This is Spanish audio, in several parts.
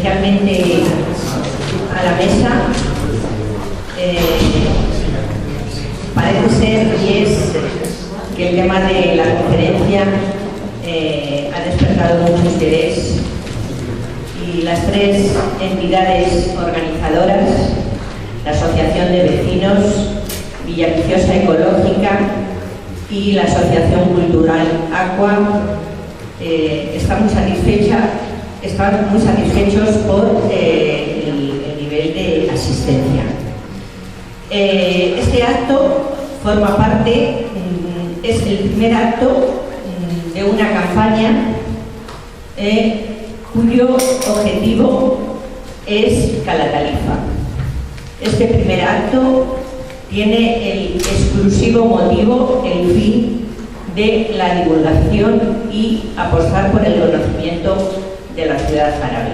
especialmente a la mesa. Parece ser y es que el tema de la conferencia ha despertado mucho interés y las tres entidades organizadoras, la Asociación de Vecinos, Villaviciosa Ecológica y la Asociación Cultural Aqua, están muy satisfechos por el nivel de asistencia. Este acto forma parte, es el primer acto de una campaña cuyo objetivo es Calatalifa. Este primer acto tiene el exclusivo motivo, el fin de la divulgación y apostar por el conocimiento de la ciudad árabe.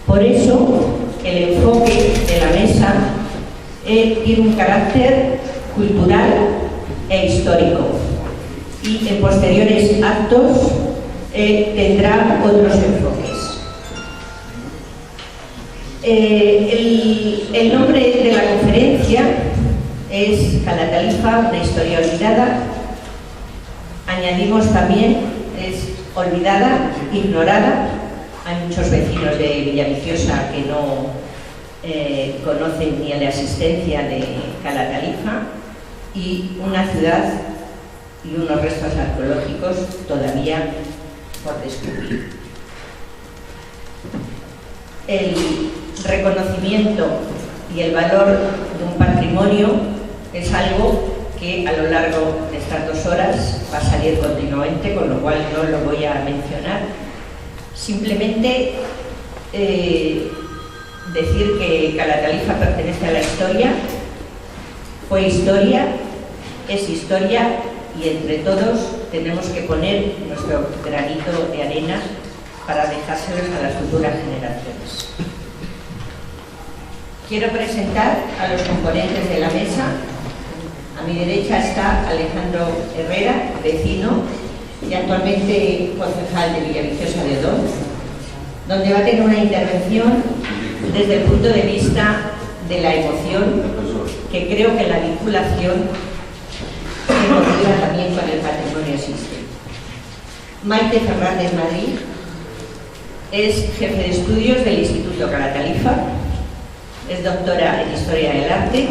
Por eso, el enfoque de la mesa tiene un carácter cultural e histórico y en posteriores actos tendrá otros enfoques. El nombre de la conferencia es Calatalifa, una historia olvidada. Añadimos también, es olvidada, ignorada. Hay muchos vecinos de Villaviciosa que no conocen ni la existencia de Calatalifa, y una ciudad y unos restos arqueológicos todavía por descubrir. El reconocimiento y el valor de un patrimonio es algo que a lo largo de estas 2 horas va a salir continuamente, con lo cual no lo voy a mencionar. Simplemente decir que Calatalifa pertenece a la historia, fue historia, es historia, y entre todos tenemos que poner nuestro granito de arena para dejárselos a las futuras generaciones. Quiero presentar a los componentes de la mesa. A mi derecha está Alejandro Herrera, vecino y actualmente concejal de Villaviciosa de Odón, donde va a tener una intervención desde el punto de vista de la emoción, que creo que la vinculación emotiva también con el patrimonio existe. Maite Fernández Madrid es jefe de estudios del Instituto Calatalifa, es doctora en Historia del Arte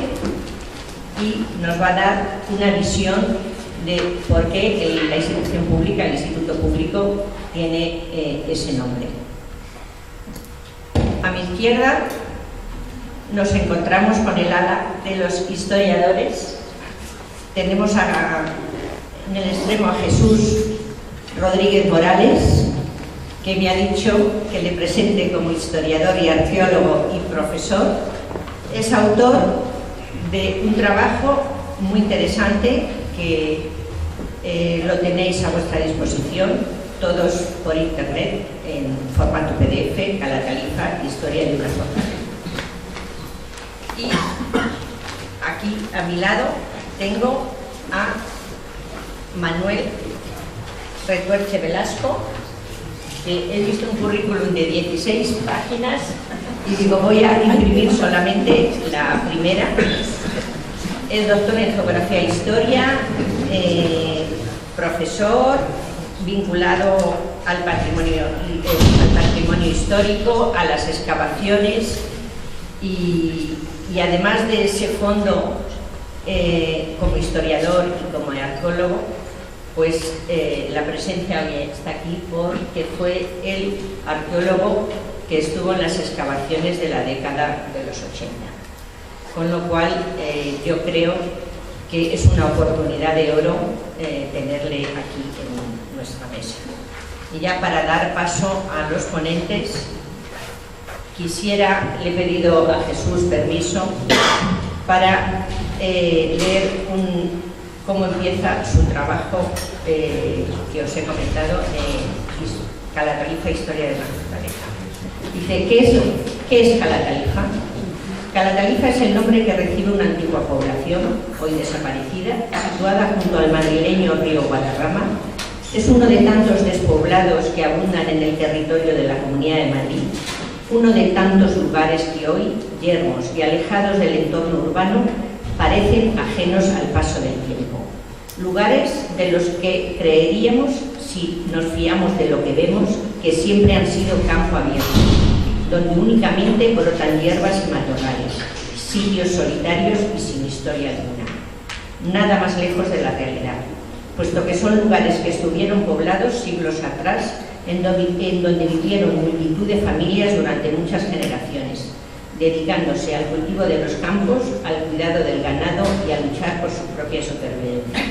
y nos va a dar una visión de por qué la institución pública, el Instituto Público, tiene ese nombre. A mi izquierda nos encontramos con el ala de los historiadores. Tenemos en el extremo a Jesús Rodríguez Morales, que me ha dicho que le presente como historiador y arqueólogo y profesor. Es autor de un trabajo muy interesante que lo tenéis a vuestra disposición, todos por internet, en formato PDF, Calatalifa, Historia de una zona. Y aquí a mi lado tengo a Manuel Retuerche Velasco, que he visto un currículum de 16 páginas y digo, voy a imprimir solamente la primera. Es doctor en Geografía e Historia, profesor, vinculado al patrimonio histórico, a las excavaciones y además de ese fondo como historiador y como arqueólogo, pues la presencia hoy está aquí porque fue el arqueólogo que estuvo en las excavaciones de la década de los 80. Con lo cual yo creo que es una oportunidad de oro tenerle aquí en nuestra mesa. Y ya para dar paso a los ponentes, le he pedido a Jesús permiso para leer cómo empieza su trabajo que os he comentado, Calatalifa, Historia de la Fortaleza. Dice, ¿qué es Calatalifa? Calatalifa es el nombre que recibe una antigua población, hoy desaparecida, situada junto al madrileño río Guadarrama. Es uno de tantos despoblados que abundan en el territorio de la Comunidad de Madrid uno de tantos lugares que hoy, yermos y alejados del entorno urbano, parecen ajenos al paso del tiempo. Lugares de los que creeríamos, si nos fiamos de lo que vemos, que siempre han sido campo abierto, donde únicamente brotan hierbas y matorrales, sitios solitarios y sin historia alguna. Nada más lejos de la realidad, puesto que son lugares que estuvieron poblados siglos atrás, en donde vivieron multitud de familias durante muchas generaciones, dedicándose al cultivo de los campos, al cuidado del ganado y a luchar por su propia supervivencia.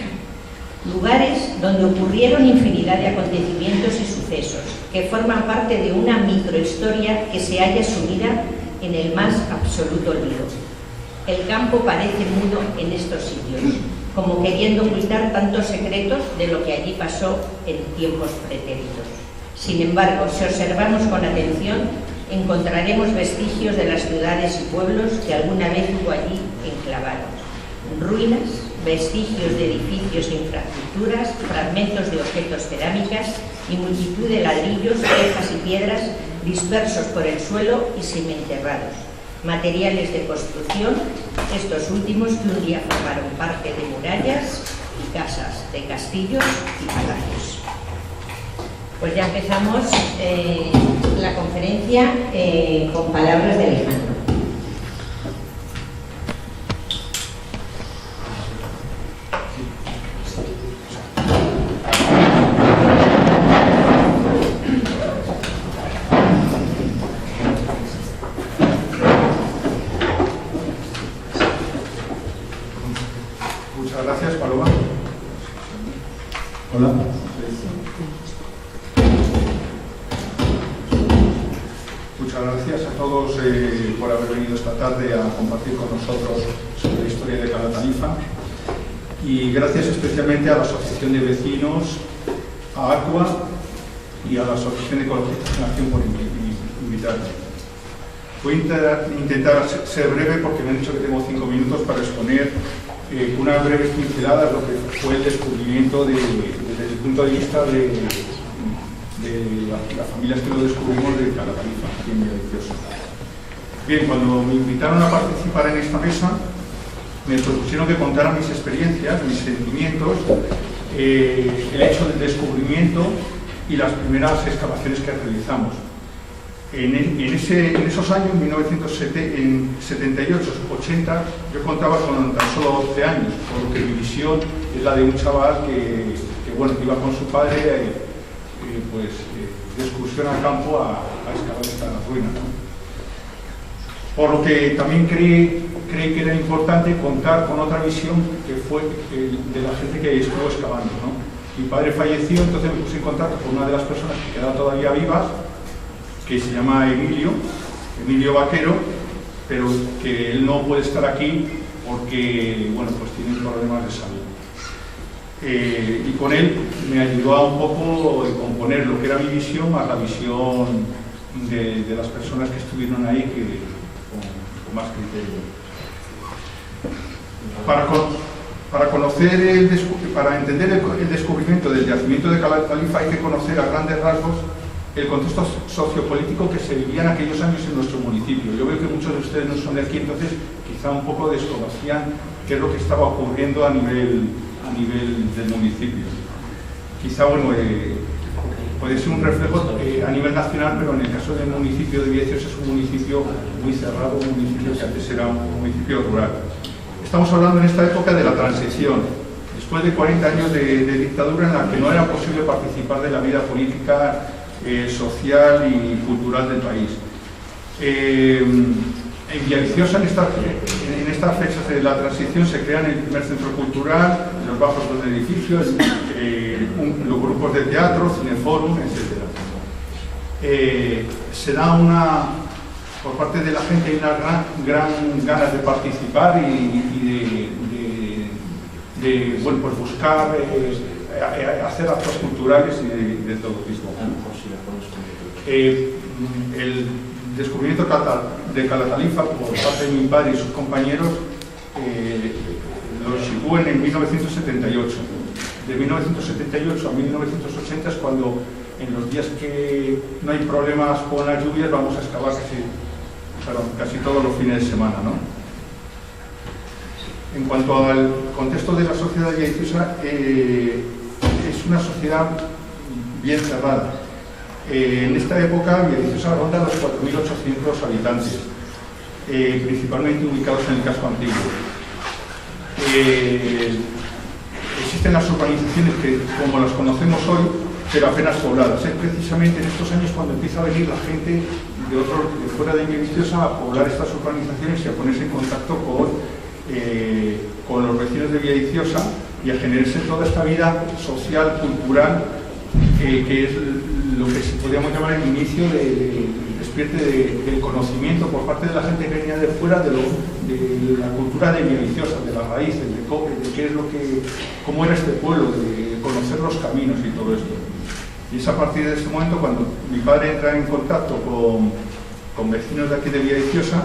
Lugares donde ocurrieron infinidad de acontecimientos y sucesos que forman parte de una microhistoria que se halla sumida en el más absoluto olvido. El campo parece mudo en estos sitios, como queriendo ocultar tantos secretos de lo que allí pasó en tiempos pretéritos. Sin embargo, si observamos con atención, encontraremos vestigios de las ciudades y pueblos que alguna vez hubo allí enclavados. Ruinas, vestigios de edificios e infraestructuras, fragmentos de objetos cerámicas y multitud de ladrillos, tejas y piedras dispersos por el suelo y semienterrados. Materiales de construcción, estos últimos que un día formaron parte de murallas y casas, de castillos y palacios. Pues ya empezamos la conferencia con palabras de Alejandro. Muchas gracias, Paloma. Hola. Muchas gracias a todos por haber venido esta tarde a compartir con nosotros sobre la historia de Calatalifa, y gracias especialmente a la Asociación de Vecinos, a Aqua y a la Asociación Ecologista en Acción por invitarme. Voy a intentar ser breve porque me han dicho que tengo 5 minutos para exponer una breve pincelada de lo que fue el descubrimiento desde el punto de vista de las familias que lo descubrimos de Calatalifa, aquí en Villaviciosa. Bien, cuando me invitaron a participar en esta mesa, me propusieron que contara mis experiencias, mis sentimientos, el hecho del descubrimiento y las primeras excavaciones que realizamos. En esos años, 1978-80, yo contaba con tan solo 12 años, por lo que mi visión es la de un chaval que iba con su padre de excursión al campo a excavar estas ruinas, ¿no? Por lo que también creí que era importante contar con otra visión que fue de la gente que estuvo excavando, ¿no? Mi padre falleció, entonces me puse en contacto con una de las personas que quedaban todavía vivas, que se llama Emilio Vaquero, pero que él no puede estar aquí porque, tiene problemas de salud. Y con él me ayudó a un poco a componer lo que era mi visión más la visión de las personas que estuvieron ahí con más criterio. Para entender el descubrimiento del yacimiento de Calatalifa hay que conocer a grandes rasgos el contexto sociopolítico que se vivía en aquellos años en nuestro municipio. Yo veo que muchos de ustedes no son de aquí, entonces quizá un poco desconocían qué es lo que estaba ocurriendo a nivel del municipio. Quizá, puede ser un reflejo a nivel nacional, pero en el caso del municipio de Villaviciosa es un municipio muy cerrado, un municipio que antes era un municipio rural. Estamos hablando en esta época de la transición, después de 40 años de dictadura en la que no era posible participar de la vida política, social y cultural del país. En Villaviciosa, en estas fechas de la transición, se crean el primer centro cultural, los bajos del edificio, los grupos de teatro, cineforum, etc. Se da por parte de la gente hay una gran ganas de participar y de buscar hacer actos culturales y de todo tipo. El descubrimiento de Calatalifa por parte de mi padre y sus compañeros lo sitúan en 1978. De 1978 a 1980 es cuando en los días que no hay problemas con las lluvias vamos a excavar casi todos los fines de semana, ¿no? En cuanto al contexto de la sociedad de Villaviciosa, es una sociedad bien cerrada. En esta época Villaviciosa ronda los 4.800 habitantes, principalmente ubicados en el casco antiguo. Existen las urbanizaciones que, como las conocemos hoy, pero apenas pobladas. Es precisamente en estos años cuando empieza a venir la gente de fuera de Villaviciosa a poblar estas urbanizaciones y a ponerse en contacto con los vecinos de Villaviciosa y a generarse toda esta vida social, cultural, que es lo que podríamos llamar el inicio del despierte del conocimiento por parte de la gente que venía de fuera de la cultura de Villaviciosa, de las raíces, de qué es cómo era este pueblo, de conocer los caminos y todo esto. Y es a partir de ese momento cuando mi padre entra en contacto con vecinos de aquí de Villaviciosa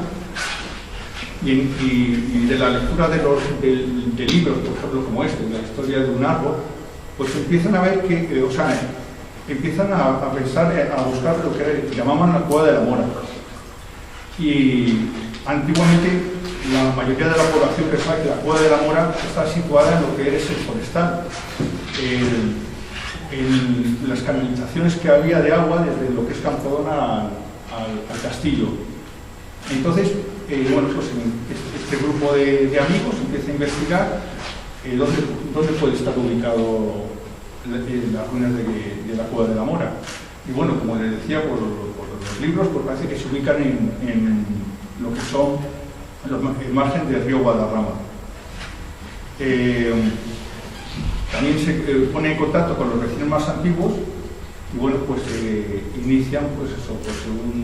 y de la lectura de libros, por ejemplo, como este, de la historia de un árbol, pues empiezan a ver empiezan a pensar, a buscar lo que llamaban la Cueva de la Mora. Y antiguamente la mayoría de la población pensaba que la Cueva de la Mora está situada en lo que es el Forestal, en las canalizaciones que había de agua desde lo que es Campodona al castillo. Entonces, bueno, pues este grupo de amigos empieza a investigar dónde puede estar ubicado las ruinas de la Cueva de la Mora. Y bueno, como les decía, por los libros, pues parece que se ubican en lo que son el margen del río Guadarrama. También se pone en contacto con los vecinos más antiguos y bueno, pues inician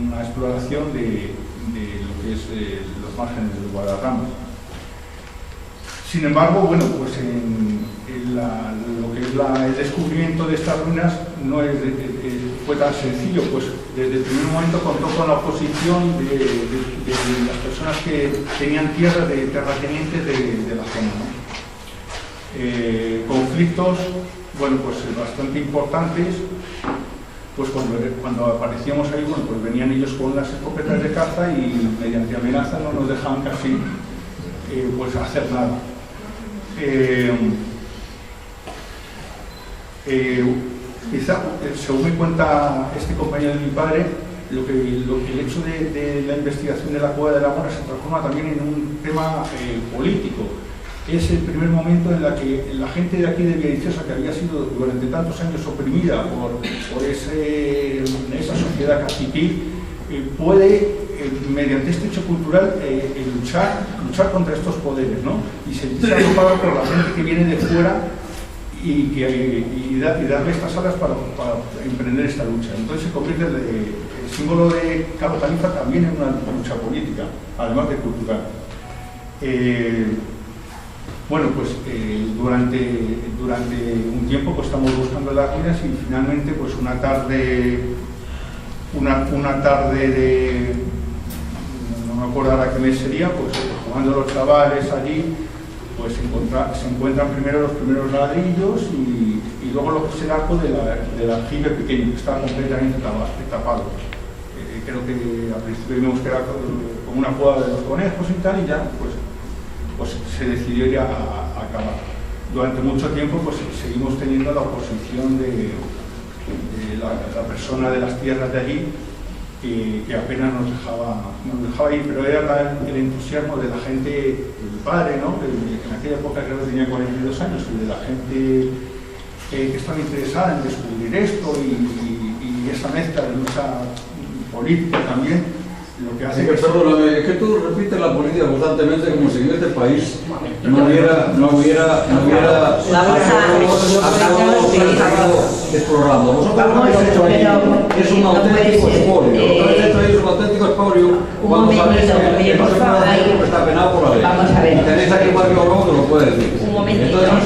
una exploración de lo que es los márgenes del Guadarrama. Sin embargo, bueno, pues lo que es el descubrimiento de estas ruinas no fue tan sencillo, pues desde el primer momento contó con la oposición de las personas que tenían tierras de terratenientes de la zona, ¿no? Conflictos, bueno, pues bastante importantes, pues cuando aparecíamos ahí, bueno, pues venían ellos con las escopetas de caza y mediante amenaza no nos dejaban casi pues hacer nada. Quizá, según me cuenta este compañero de mi padre, el hecho de la investigación de la Cueva de la Mora se transforma también en un tema político. Es el primer momento en la que la gente de aquí de Villaviciosa, que había sido durante tantos años oprimida por esa sociedad caciquil, puede, mediante este hecho cultural, luchar contra estos poderes, ¿no? Y sentirse arropado por la gente que viene de fuera y darle estas alas para emprender esta lucha. Entonces se convierte el símbolo de Cabo Tarifa también en una lucha política, además de cultural. Bueno, pues durante un tiempo pues, estamos buscando las ruinas y finalmente pues una tarde de, no me acuerdo ahora qué mes sería, pues jugando los chavales allí, pues se encuentran primero los primeros ladrillos y luego lo que es el arco del aljibe pequeño, que está completamente tapado. Creo que al principio vimos que era como una cueva de los conejos y tal, y ya pues se decidió ir a acabar. Durante mucho tiempo pues seguimos teniendo la oposición de la persona de las tierras de allí que apenas nos dejaba ir, pero era tal el entusiasmo de la gente, el padre, ¿no? Que en aquella época creo que tenía 42 años, y de la gente que estaba interesada en descubrir esto y esa mezcla de lucha política también, lo que hace perdóname, es que tú repites la política constantemente como si en este país no hubiera explorando. Vosotros es un auténtico espolio. Es un auténtico espolio cuando sabéis que no se puede hacer porque está penado por la ley. Vamos a ver. Tenéis aquí cualquier órgano que lo puede decir. Un momentito. Vamos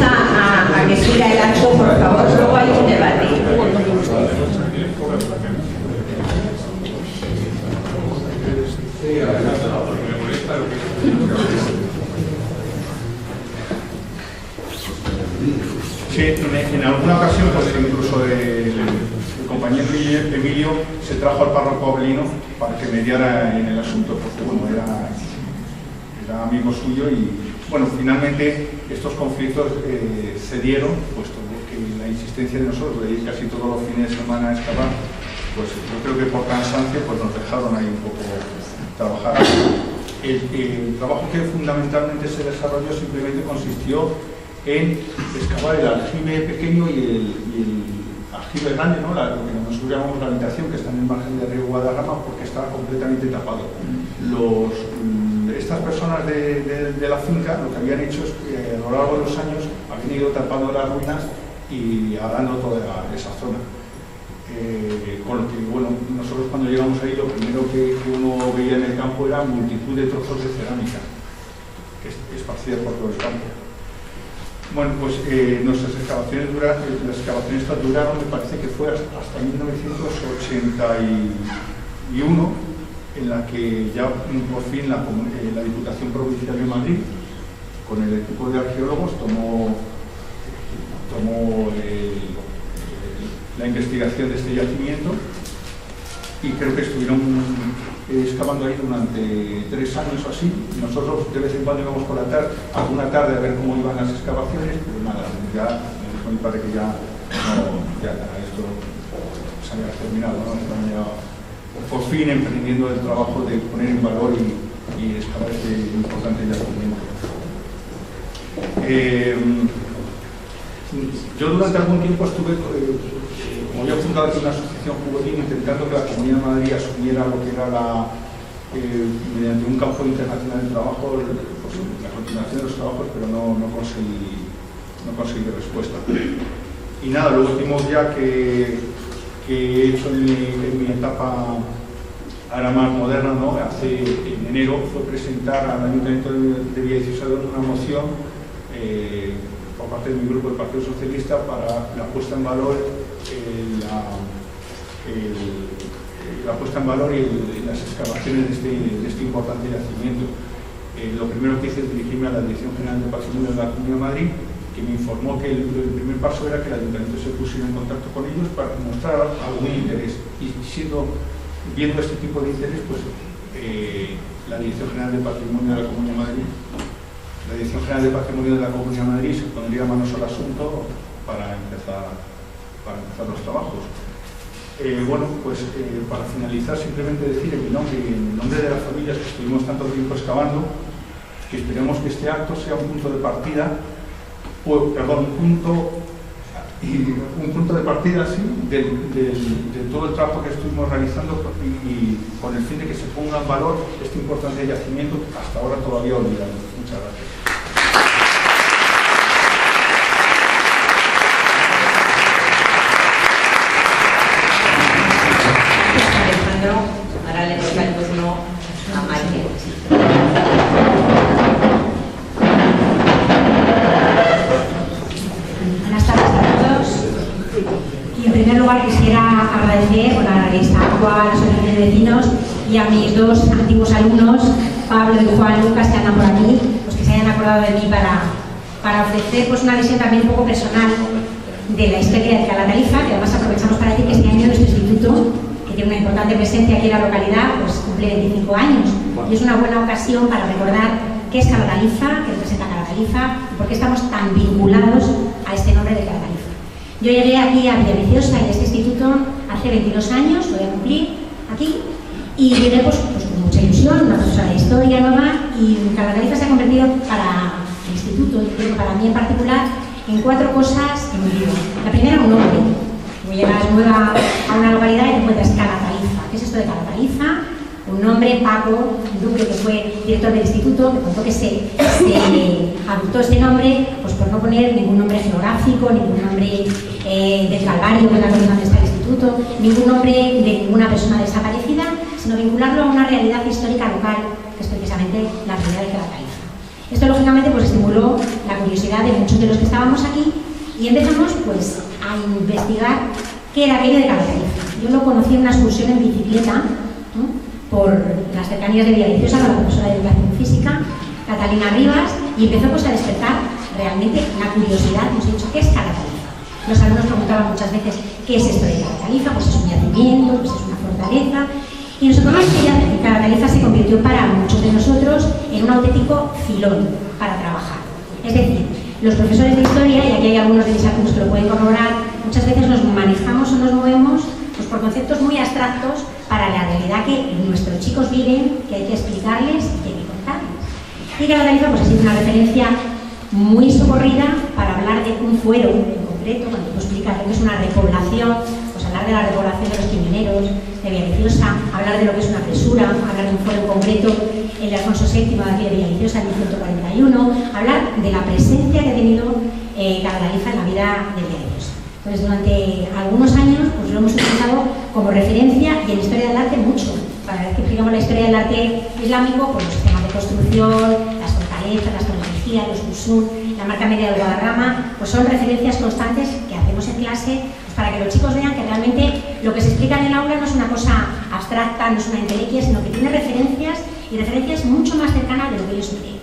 a que siga el acto, por favor. Luego hay un debate. Sí, en alguna ocasión, pues incluso el compañero Emilio se trajo al párroco abelino para que mediara en el asunto, porque bueno, era amigo suyo y bueno, finalmente estos conflictos se dieron, puesto que la insistencia de nosotros de ir casi todos los fines de semana a excavar, pues yo creo que por cansancio pues nos dejaron ahí un poco trabajar. El trabajo que fundamentalmente se desarrolló simplemente consistió en excavar el aljibe pequeño y el aljibe grande, ¿no? Lo que nosotros llamamos la habitación, que está en el margen del río Guadarrama, porque estaba completamente tapado. Estas personas de la finca lo que habían hecho es que a lo largo de los años habían ido tapando las ruinas y arando toda esa zona. Con lo que, bueno, nosotros cuando llegamos ahí lo primero que uno veía en el campo era multitud de trozos de cerámica esparcidas por todo el campo. Bueno, pues nuestras excavaciones duraron, me parece que fue hasta 1981, en la que ya por fin la Diputación Provincial de Madrid, con el equipo de arqueólogos, tomó la investigación de este yacimiento y creo que estuvieron excavando ahí durante 3 años o así. Nosotros de vez en cuando íbamos por la tarde, alguna tarde a ver cómo iban las excavaciones, pero nada, ya me dijo mi padre que ya esto se había terminado, ¿no? Estaban ya por fin emprendiendo el trabajo de poner en valor y excavar este importante yacimiento. Yo durante algún tiempo estuve, como había fundado aquí una asociación juvenil, intentando que la Comunidad de Madrid asumiera lo que era mediante un campo internacional de trabajo, pues, la continuación de los trabajos, pero no conseguí respuesta. Y nada, lo último ya que he hecho en mi etapa ahora más moderna, ¿no? En enero fue presentar al Ayuntamiento de Villaviciosa una moción por parte de mi grupo del Partido Socialista para la puesta en valor y las excavaciones de este importante yacimiento. Lo primero que hice es dirigirme a la Dirección General de Patrimonio de la Comunidad de Madrid, que me informó que el primer paso era que el Ayuntamiento se pusiera en contacto con ellos para mostrar algún interés. Y viendo este tipo de interés, pues la Dirección General de Patrimonio de la Comunidad de Madrid, se pondría manos al asunto para empezar los trabajos. Bueno, pues para finalizar, simplemente decir en mi nombre y en el nombre de las familias que estuvimos tanto tiempo excavando, que esperemos que este acto sea un punto de partida, un punto de partida, sí, de todo el trabajo que estuvimos realizando y con el fin de que se ponga en valor este importante yacimiento hasta ahora todavía olvidado. Muchas gracias. Ahora le toca el turno a Maite. Buenas tardes a todos. Y en primer lugar quisiera agradecer a la Estatua, a los asociaciones de vecinos y a mis 2 antiguos alumnos, Pablo y Juan Lucas, que andan por aquí, pues que se hayan acordado de mí para ofrecer pues una visión también un poco personal de la historia de Calatayud, que además aprovechamos para decir que este año nuestro instituto, que tiene una importante presencia aquí en la localidad, pues cumple 25 años. Y es una buena ocasión para recordar qué es Calatayud, qué representa Calatayud y por qué estamos tan vinculados a este nombre de Calatayud. Yo llegué aquí a Villaviciosa y a este instituto hace 22 años, lo voy a cumplir aquí, y llegué pues con mucha ilusión, una profesora de historia nueva, y Calatayud se ha convertido para el instituto, y creo que para mí en particular, en 4 cosas en mi vida. La primera, un nombre. Llegas nueva a una localidad y te encuentras Calatayud. ¿Qué es esto de Calatayud? Un nombre, Paco Duque, que fue director del instituto, me contó que se adoptó este nombre pues por no poner ningún nombre geográfico, ningún nombre del Calvario, que es la zona donde está el instituto, ningún nombre de ninguna persona desaparecida, sino vincularlo a una realidad histórica local, que es precisamente la realidad de Calatayud. Esto lógicamente pues estimuló la curiosidad de muchos de los que estábamos aquí y empezamos pues a investigar qué era aquello de Calatayud. Yo lo conocí en una excursión en bicicleta, ¿no?, por las cercanías de Villaviciosa con la profesora de Educación Física, Catalina Rivas, y empezó pues a despertar realmente la curiosidad. Hemos dicho, ¿qué es Cala Talifa? Los alumnos preguntaban muchas veces, ¿qué es esto de Cala Talifa? Pues es un yacimiento, pues es una fortaleza. Y nosotros que Cala Talifa se convirtió para muchos de nosotros en un auténtico filón para trabajar. Es decir, los profesores de historia, y aquí hay algunos de mis alumnos que lo pueden corroborar, muchas veces nos manejamos o nos movemos pues, por conceptos muy abstractos para la realidad que nuestros chicos viven, que hay que explicarles y que hay que contarles. Y Cala Talifa pues, ha sido una referencia muy socorrida para hablar de un fuero en concreto, cuando tú explicas lo que es una repoblación, pues hablar de la repoblación de los Quiñoneros, de Villaviciosa, hablar de lo que es una presura, hablar de un fuero en concreto, el de Alfonso VII de aquí de Villaviciosa en 1141, hablar de la presencia que ha tenido Cala Talifa en la vida de Villaviciosa. Entonces, durante algunos años pues, lo hemos utilizado como referencia y en historia del arte mucho. Para ver que explicamos la historia del arte islámico, pues los sistemas de construcción, las fortalezas, las tecnologías, los usul, la marca media del Guadarrama, pues son referencias constantes que hacemos en clase pues, para que los chicos vean que realmente lo que se explica en el aula no es una cosa abstracta, no es una entelequia, sino que tiene referencias y referencias mucho más cercanas de lo que ellos creen.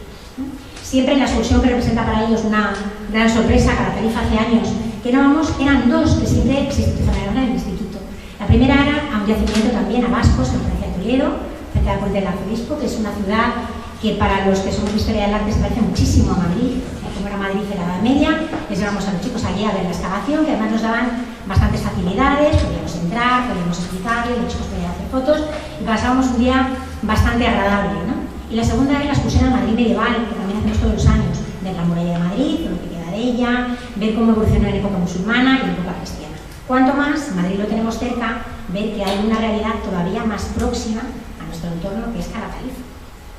Siempre en la excursión que representa para ellos una gran sorpresa, Cala Talifa hace años que no vamos, eran dos que siempre se institucionalizaron en el instituto. La primera era a un yacimiento también a Vascos, en Francia de Toledo, frente a la Puente del Arzobispo, que es una ciudad que para los que somos de historia del arte se parece muchísimo a Madrid, como era Madrid en la Edad Media. Les llevamos a los chicos allí a ver la excavación, que además nos daban bastantes facilidades, podíamos entrar, podíamos explicarles, los chicos podían hacer fotos y pasábamos un día bastante agradable, ¿no? Y la segunda era la excursión a Madrid medieval, que también hacemos todos los años, ver la muralla de Madrid, lo que queda de ella, ver cómo evolucionó en época musulmana y en época cristiana. Cuanto más, Madrid lo tenemos cerca, ver que hay una realidad todavía más próxima a nuestro entorno, que es Cala Talifa.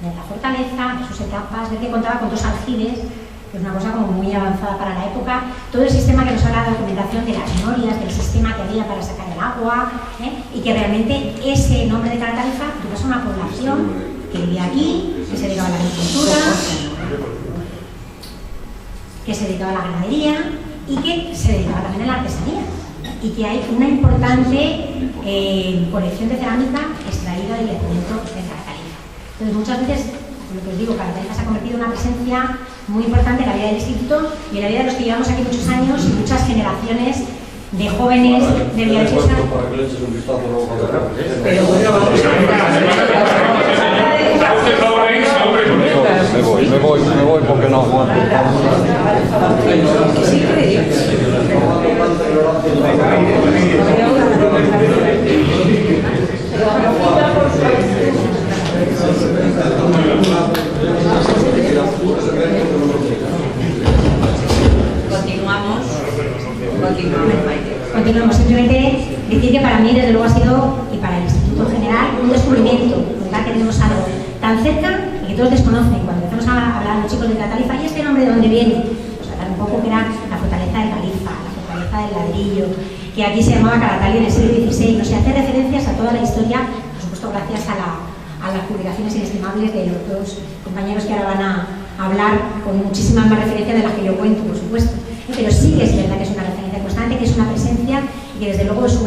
Ver la fortaleza, sus etapas, ver que contaba con dos aljibes, que es una cosa como muy avanzada para la época, todo el sistema que nos habla de documentación de las norias, del sistema que había para sacar el agua, y que realmente ese nombre de Cala Talifa tuvo una población que vivía aquí, que se dedicaba a la agricultura, que se dedicaba a la ganadería y que se dedicaba también a la artesanía, y que hay una importante colección de cerámica extraída del yacimiento de Cala Talifa. Entonces muchas veces, lo que os digo, Cala Talifa se ha convertido en una presencia muy importante en la vida del instituto y en la vida de los que llevamos aquí muchos años y muchas generaciones de jóvenes de Villaviciosa. Me voy porque no aguanto. Continuamos. Simplemente decir que para mí, desde luego, ha sido, y para el Instituto en general, un descubrimiento, ¿verdad? Que tenemos algo tan cerca y que todos desconocen. Cuando empezamos a hablar a los chicos de Cala Talifa, ¿y este nombre de dónde viene? Pues hablar un poco que era la fortaleza de Talifa, la fortaleza del ladrillo, que aquí se llamaba Calatali en el siglo XVI. No sé, hace referencias a toda la historia, por supuesto, gracias a las publicaciones inestimables de los dos compañeros que ahora van a hablar con muchísimas más referencias de las que yo cuento, por supuesto. Pero sí que es verdad que es una referencia constante, que es una presencia y que desde luego es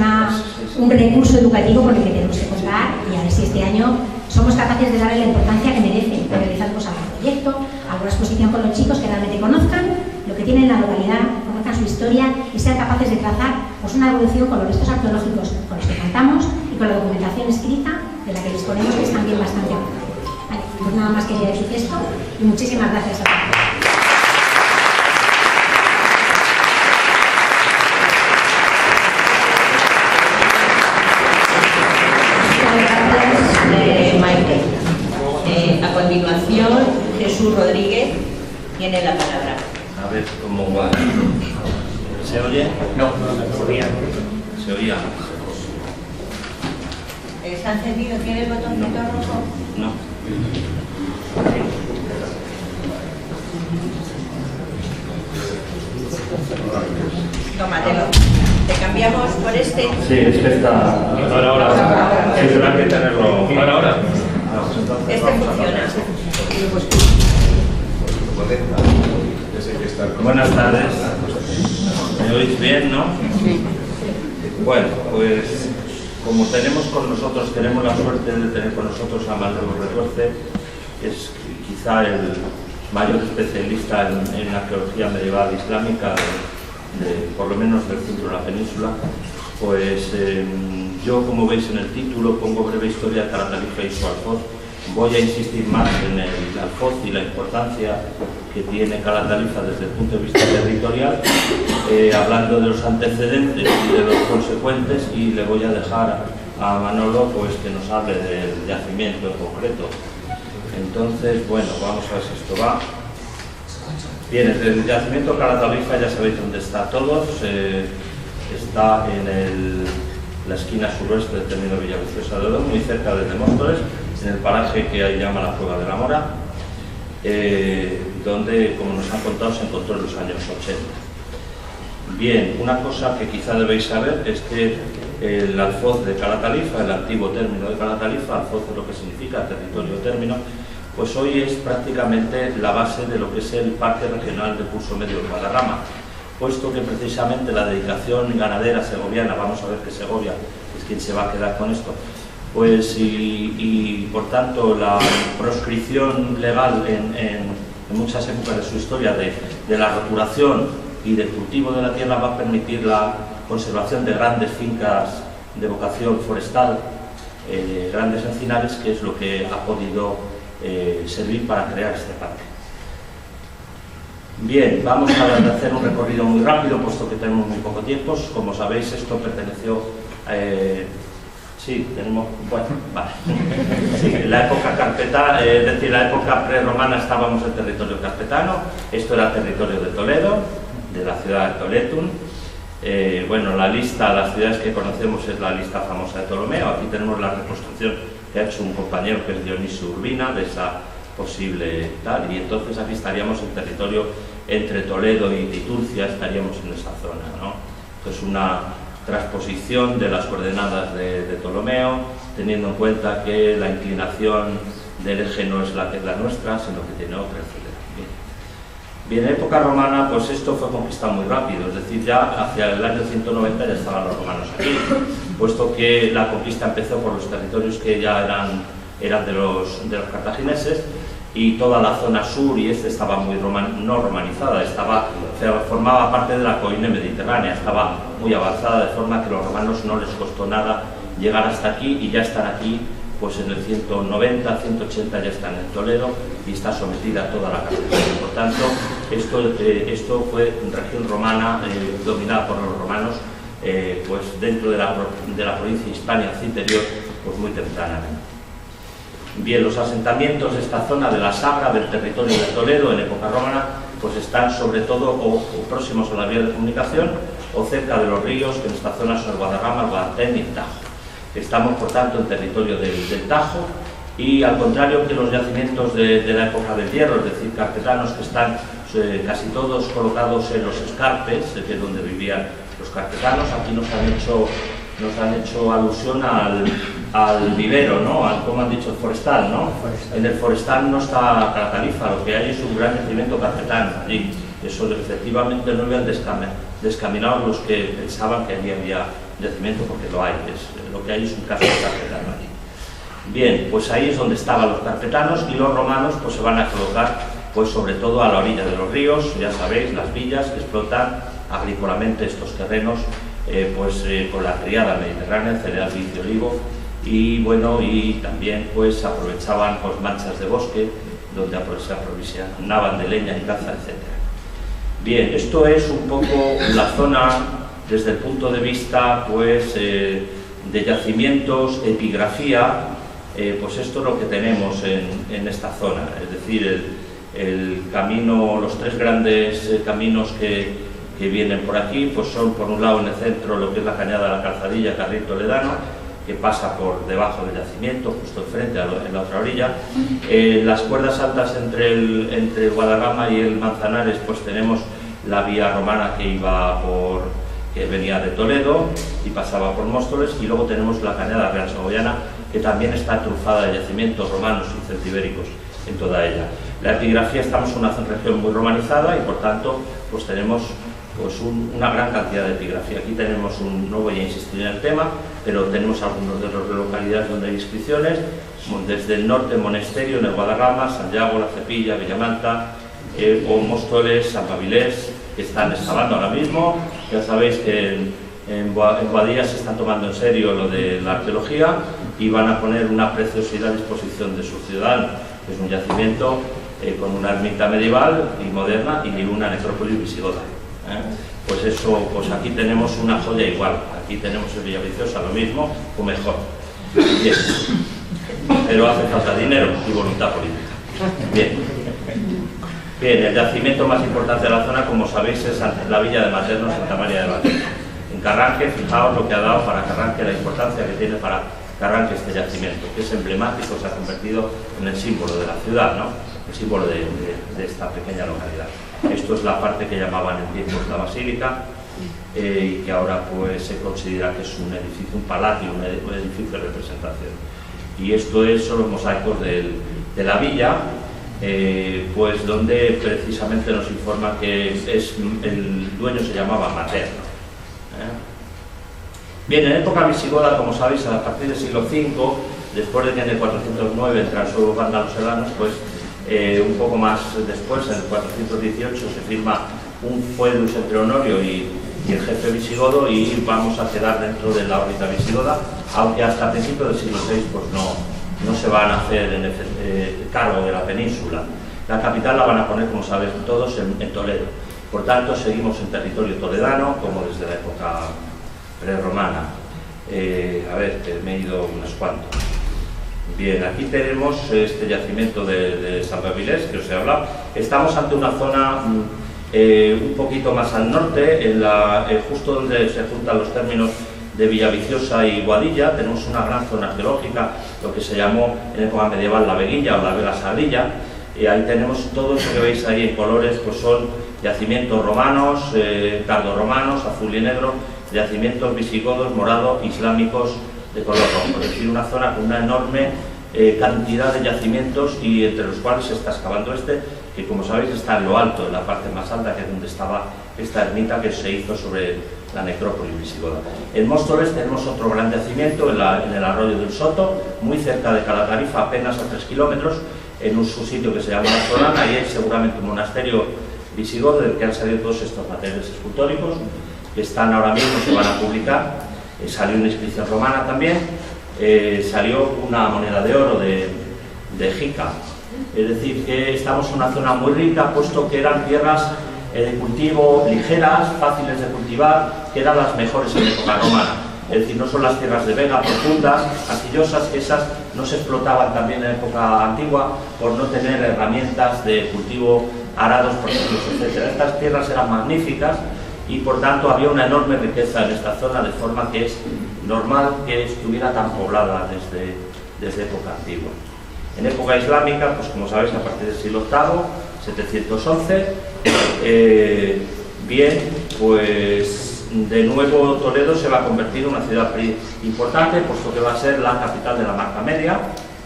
un recurso educativo con el que tenemos que contar, y a ver si este año somos capaces de darle la importancia que merece, de realizar pues, algún proyecto, alguna exposición con los chicos que realmente conozcan lo que tienen en la localidad, conozcan su historia y sean capaces de trazar pues, una evolución con los restos arqueológicos con los que contamos y con la documentación escrita de la que disponemos, que es también bastante avanzada. Vale, pues nada más quería decir esto y muchísimas gracias a todos. A continuación, Jesús Rodríguez tiene la palabra. A ver cómo va. ¿Se oye? No, se oía. ¿Se oía? ¿Está encendido? ¿Tiene el botoncito rojo? No. Tómatelo. ¿Te cambiamos por este? Sí, es que está... Ahora. Sí, pero hay que tenerlo... Ahora. Este funciona. Buenas tardes. ¿Me oís bien, no? Sí. Bueno, pues como tenemos la suerte de tener con nosotros a Manuel Retuerce, es quizá mayor especialista en arqueología medieval islámica, por lo menos del centro de la península. Pues yo, como veis en el título, pongo breve historia de Calatalifa y su alfoz. Voy a insistir más en el alfoz y la importancia que tiene Calatalifa desde el punto de vista territorial, hablando de los antecedentes y de los consecuentes, y le voy a dejar a Manolo pues que nos hable del yacimiento en concreto. Entonces, bueno, vamos a ver si esto va. Bien, el yacimiento Calatalifa ya sabéis dónde está todos. Está en la esquina suroeste del término de Villaviciosa de Odón, muy cerca de Móstoles, en el paraje que ahí llama la Cueva de la Mora, donde, como nos han contado, se encontró en los años 80. Bien, una cosa que quizá debéis saber es que el alfoz de Calatalifa, el antiguo término de Calatalifa, alfoz es lo que significa territorio término, pues hoy es prácticamente la base de lo que es el Parque Regional de Curso Medio de Guadarrama, puesto que precisamente la dedicación ganadera segoviana, vamos a ver que Segovia es quien se va a quedar con esto, pues y por tanto la proscripción legal en muchas épocas de su historia de la roturación y del cultivo de la tierra va a permitir la conservación de grandes fincas de vocación forestal, grandes encinares, que es lo que ha podido servir para crear este parque. Bien, vamos a hacer un recorrido muy rápido, puesto que tenemos muy poco tiempo. Como sabéis, esto perteneció sí, tenemos, bueno, vale. Sí, en la época carpetana, es decir, la época prerromana estábamos en territorio carpetano, esto era territorio de Toledo, de la ciudad de Toletum. Bueno, la lista, las ciudades que conocemos es la lista famosa de Ptolomeo. Aquí tenemos la reconstrucción que ha hecho un compañero que es Dionisio Urbina, de esa posible tal, y entonces aquí estaríamos en territorio entre Toledo y Titurcia, estaríamos en esa zona, ¿no? Entonces una transposición de las coordenadas de Ptolomeo, teniendo en cuenta que la inclinación del eje no es la que es la nuestra, sino que tiene otra, etc. Bien, en época romana, pues esto fue conquistado muy rápido, es decir, ya hacia el año 190 ya estaban los romanos aquí, puesto que la conquista empezó por los territorios que ya eran de los cartagineses, y toda la zona sur y este estaba muy no romanizada, formaba parte de la coine mediterránea, estaba muy avanzada, de forma que a los romanos no les costó nada llegar hasta aquí, y ya están aquí, pues en el 190, 180 ya están en Toledo y está sometida toda la capital. Por tanto, esto fue región romana dominada por los romanos, pues dentro de la provincia hispánica interior, pues muy tempranamente. Bien, los asentamientos de esta zona de la Sagra, del territorio de Toledo, en época romana, pues están sobre todo o próximos a la vía de comunicación o cerca de los ríos, que en esta zona son el Guadarrama, el Guadaltén y el Tajo. Estamos, por tanto, en territorio del Tajo, y al contrario que los yacimientos de la época del Hierro, es decir, carpetanos, que están casi todos colocados en los escarpes, que es donde vivían los carpetanos, aquí nos han hecho alusión al vivero, ¿no? Al, como han dicho, el forestal, ¿no? En el forestal no está Calatalifa, lo que hay es un gran yacimiento carpetano allí. Eso efectivamente no habían descaminado los que pensaban que allí había yacimiento, porque lo hay, lo que hay es un caso de carpetano allí. Bien, pues ahí es donde estaban los carpetanos, y los romanos pues se van a colocar pues sobre todo a la orilla de los ríos, ya sabéis, las villas que explotan agrícolamente estos terrenos, con la criada mediterránea, cereal, vid y olivo, y bueno, y también pues aprovechaban pues manchas de bosque donde se aprovisionaban de leña y caza, etc. Bien, esto es un poco la zona desde el punto de vista pues de yacimientos, epigrafía, pues esto es lo que tenemos en esta zona, es decir, el camino, los tres grandes caminos que vienen por aquí, pues son por un lado en el centro lo que es la cañada de la Calzadilla, Carril Toledano, que pasa por debajo del yacimiento, justo enfrente, en la otra orilla. Las cuerdas altas entre Guadarrama y el Manzanares, pues tenemos la vía romana que venía de Toledo y pasaba por Móstoles, y luego tenemos la cañada real segoviana, que también está trufada de yacimientos romanos y celtibéricos en toda ella. La epigrafía, estamos en una región muy romanizada y por tanto pues tenemos pues una gran cantidad de epigrafía. Aquí tenemos no voy a insistir en el tema, pero tenemos algunos de las localidades donde hay inscripciones, desde el norte Monesterio, en el Guadarrama, Santiago, La Cepilla, Villamanta, o Móstoles, San Babilés, que están excavando ahora mismo. Ya sabéis que en Boadilla se están tomando en serio lo de la arqueología y van a poner una preciosidad a disposición de sus ciudadanos. Es un yacimiento con una ermita medieval y moderna y una necrópolis visigoda. Pues eso, pues aquí tenemos una joya igual. Aquí tenemos en Villaviciosa lo mismo o mejor. Bien. Pero hace falta dinero y voluntad política. Bien, el yacimiento más importante de la zona, como sabéis, es la villa de Materno, Santa María de Materno. En Carranque, fijaos lo que ha dado para Carranque, la importancia que tiene para Carranque este yacimiento, que es emblemático, se ha convertido en el símbolo de la ciudad, ¿no? El símbolo de esta pequeña localidad. Esto es la parte que llamaban en tiempos la basílica y que ahora pues se considera que es un edificio, un palacio, un edificio de representación. Y esto son los mosaicos de la villa, pues donde precisamente nos informa que el dueño se llamaba Materno. Bien, en época visigoda, como sabéis, a partir del siglo V, después de que en el 409 entran los vándalos helanos, pues un poco más después, en el 418, se firma un foedus entre Honorio y el jefe visigodo y vamos a quedar dentro de la órbita visigoda, aunque hasta principios del siglo VI pues no se van a hacer cargo de la península. La capital la van a poner, como saben todos, en Toledo. Por tanto, seguimos en territorio toledano, como desde la época prerromana. A ver, que me he ido unos cuantos. Bien, aquí tenemos este yacimiento de San Babilés, que os he hablado. Estamos ante una zona un poquito más al norte, justo donde se juntan los términos de Villaviciosa y Boadilla. Tenemos una gran zona arqueológica, lo que se llamó en época medieval la Veguilla o la Vega Sagrilla. Ahí tenemos todo eso que veis ahí en colores, pues son yacimientos romanos, tardorromanos, azul y negro, yacimientos visigodos, morados, islámicos de color rojo. Es decir, una zona con una enorme cantidad de yacimientos y entre los cuales se está excavando que como sabéis está en lo alto, en la parte más alta, que es donde estaba esta ermita que se hizo sobre la necrópolis visigoda. En Móstoles tenemos otro gran yacimiento en el arroyo del Soto, muy cerca de Calatarifa, apenas a 3 kilómetros, en un sitio que se llama La Solana, y hay seguramente un monasterio visigodo del que han salido todos estos materiales escultóricos, que están ahora mismo, se van a publicar. Salió una inscripción romana también, salió una moneda de oro de Jica. Es decir, que estamos en una zona muy rica, puesto que eran tierras de cultivo ligeras, fáciles de cultivar, que eran las mejores en época romana. Es decir, no son las tierras de vega profundas, arcillosas, que esas no se explotaban también en época antigua por no tener herramientas de cultivo, arados, profundos, etc. Estas tierras eran magníficas y por tanto había una enorme riqueza en esta zona, de forma que es normal que estuviera tan poblada desde época antigua. En época islámica, pues como sabéis, a partir del siglo VIII, 711, bien, pues de nuevo Toledo se va a convertir en una ciudad importante, puesto que va a ser la capital de la Marca Media,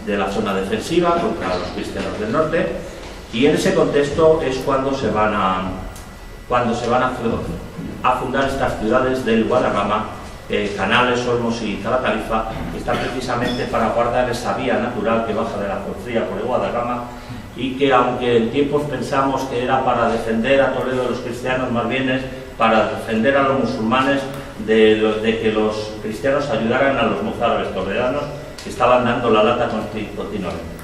de la zona defensiva contra los cristianos del norte, y en ese contexto es cuando se van a fundar estas ciudades del Guadarrama, Canales, Olmos y Calatarifa, que están precisamente para guardar esa vía natural que baja de la Porfía por el Guadarrama, y que aunque en tiempos pensamos que era para defender a Toledo de los cristianos, más bien es para defender a los musulmanes de que los cristianos ayudaran a los mozárabes toledanos, que estaban dando la lata continuamente.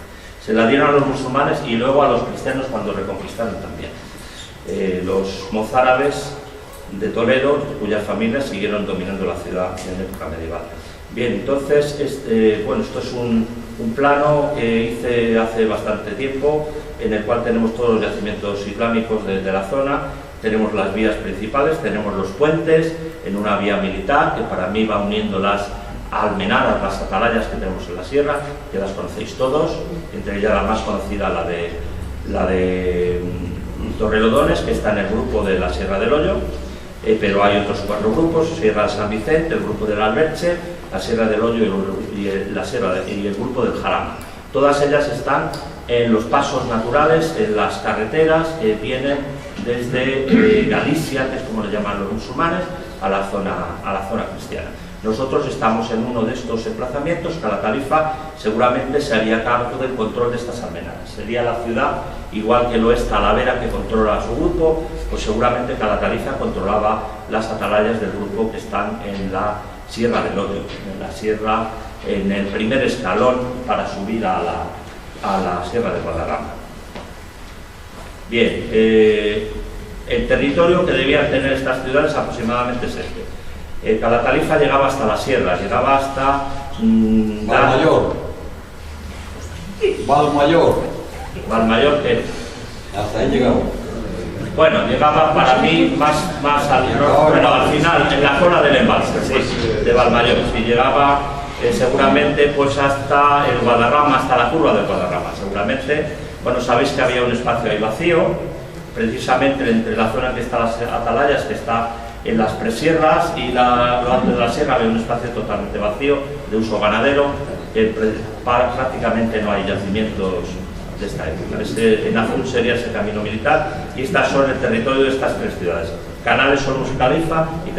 Se la dieron a los musulmanes y luego a los cristianos cuando reconquistaron también. Los mozárabes de Toledo, cuyas familias siguieron dominando la ciudad en época medieval. Bien, entonces, bueno, esto es un plano que hice hace bastante tiempo, en el cual tenemos todos los yacimientos islámicos de la zona, tenemos las vías principales, tenemos los puentes, en una vía militar, que para mí va uniendo las almenaras, las atalayas que tenemos en la sierra, que las conocéis todos, entre ellas la más conocida, la de Torrelodones, que está en el grupo de la Sierra del Hoyo, pero hay otros 4 grupos: Sierra de San Vicente, el grupo del Alberche, la Sierra del Hoyo y el grupo del Jarama. Todas ellas están en los pasos naturales, en las carreteras que vienen desde Galicia, que es como le llaman los musulmanes, a la zona cristiana. Nosotros estamos en uno de estos emplazamientos. Calatalifa seguramente se haría cargo del control de estas almenadas. Sería la ciudad, igual que lo es Talavera, que controla su grupo, pues seguramente Calatalifa controlaba las atalayas del grupo que están en la Sierra del Odio, en la sierra, en el primer escalón para subir a la Sierra de Guadarrama. Bien, el territorio que debían tener estas ciudades aproximadamente es este. Calatalifa llegaba hasta la sierra, llegaba hasta Valmayor. Valmayor, que hasta ahí llegaba. bueno, llegaba para mí más al bueno, al final, en la zona del embalse, sí, de Valmayor, sí, llegaba seguramente pues hasta el Guadarrama, hasta la curva del Guadarrama, seguramente. Bueno, sabéis que había un espacio ahí vacío, precisamente entre la zona en que están las atalayas, que está en las presierras, y lo alto de la sierra había un espacio totalmente vacío, de uso ganadero, que prácticamente no hay yacimientos de esta época. En azul sería ese camino militar, y estas son el territorio de estas tres ciudades. Canales, Olmos y Califa, y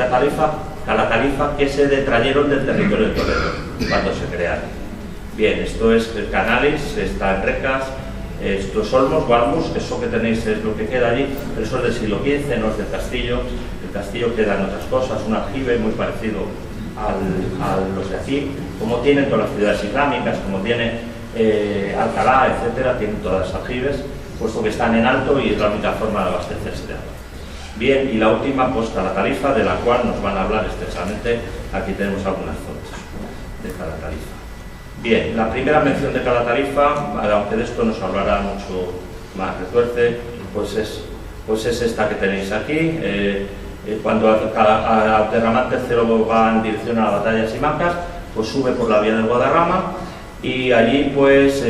Calatalifa, que se detrayeron del territorio de Toledo cuando se crearon. Bien, esto es Canales, está en Recas, esto es Olmos, Gualmos, eso que tenéis es lo que queda allí, pero eso es del siglo XV, no es del castillo. El castillo queda en otras cosas, un aljibe muy parecido a los de aquí, como tienen todas las ciudades islámicas, como tiene Alcalá, etcétera, tienen todas las aljibes, puesto que están en alto y es la única forma de abastecerse de agua. Bien, y la última, pues Calatalifa, de la cual nos van a hablar extensamente. Aquí tenemos algunas fotos de Calatalifa. Bien, la primera mención de Calatalifa, aunque de esto nos hablará mucho más Retuerce, pues es esta que tenéis aquí. Cuando Abderramán III va en dirección a la batalla de Simancas, pues sube por la vía del Guadarrama, y allí pues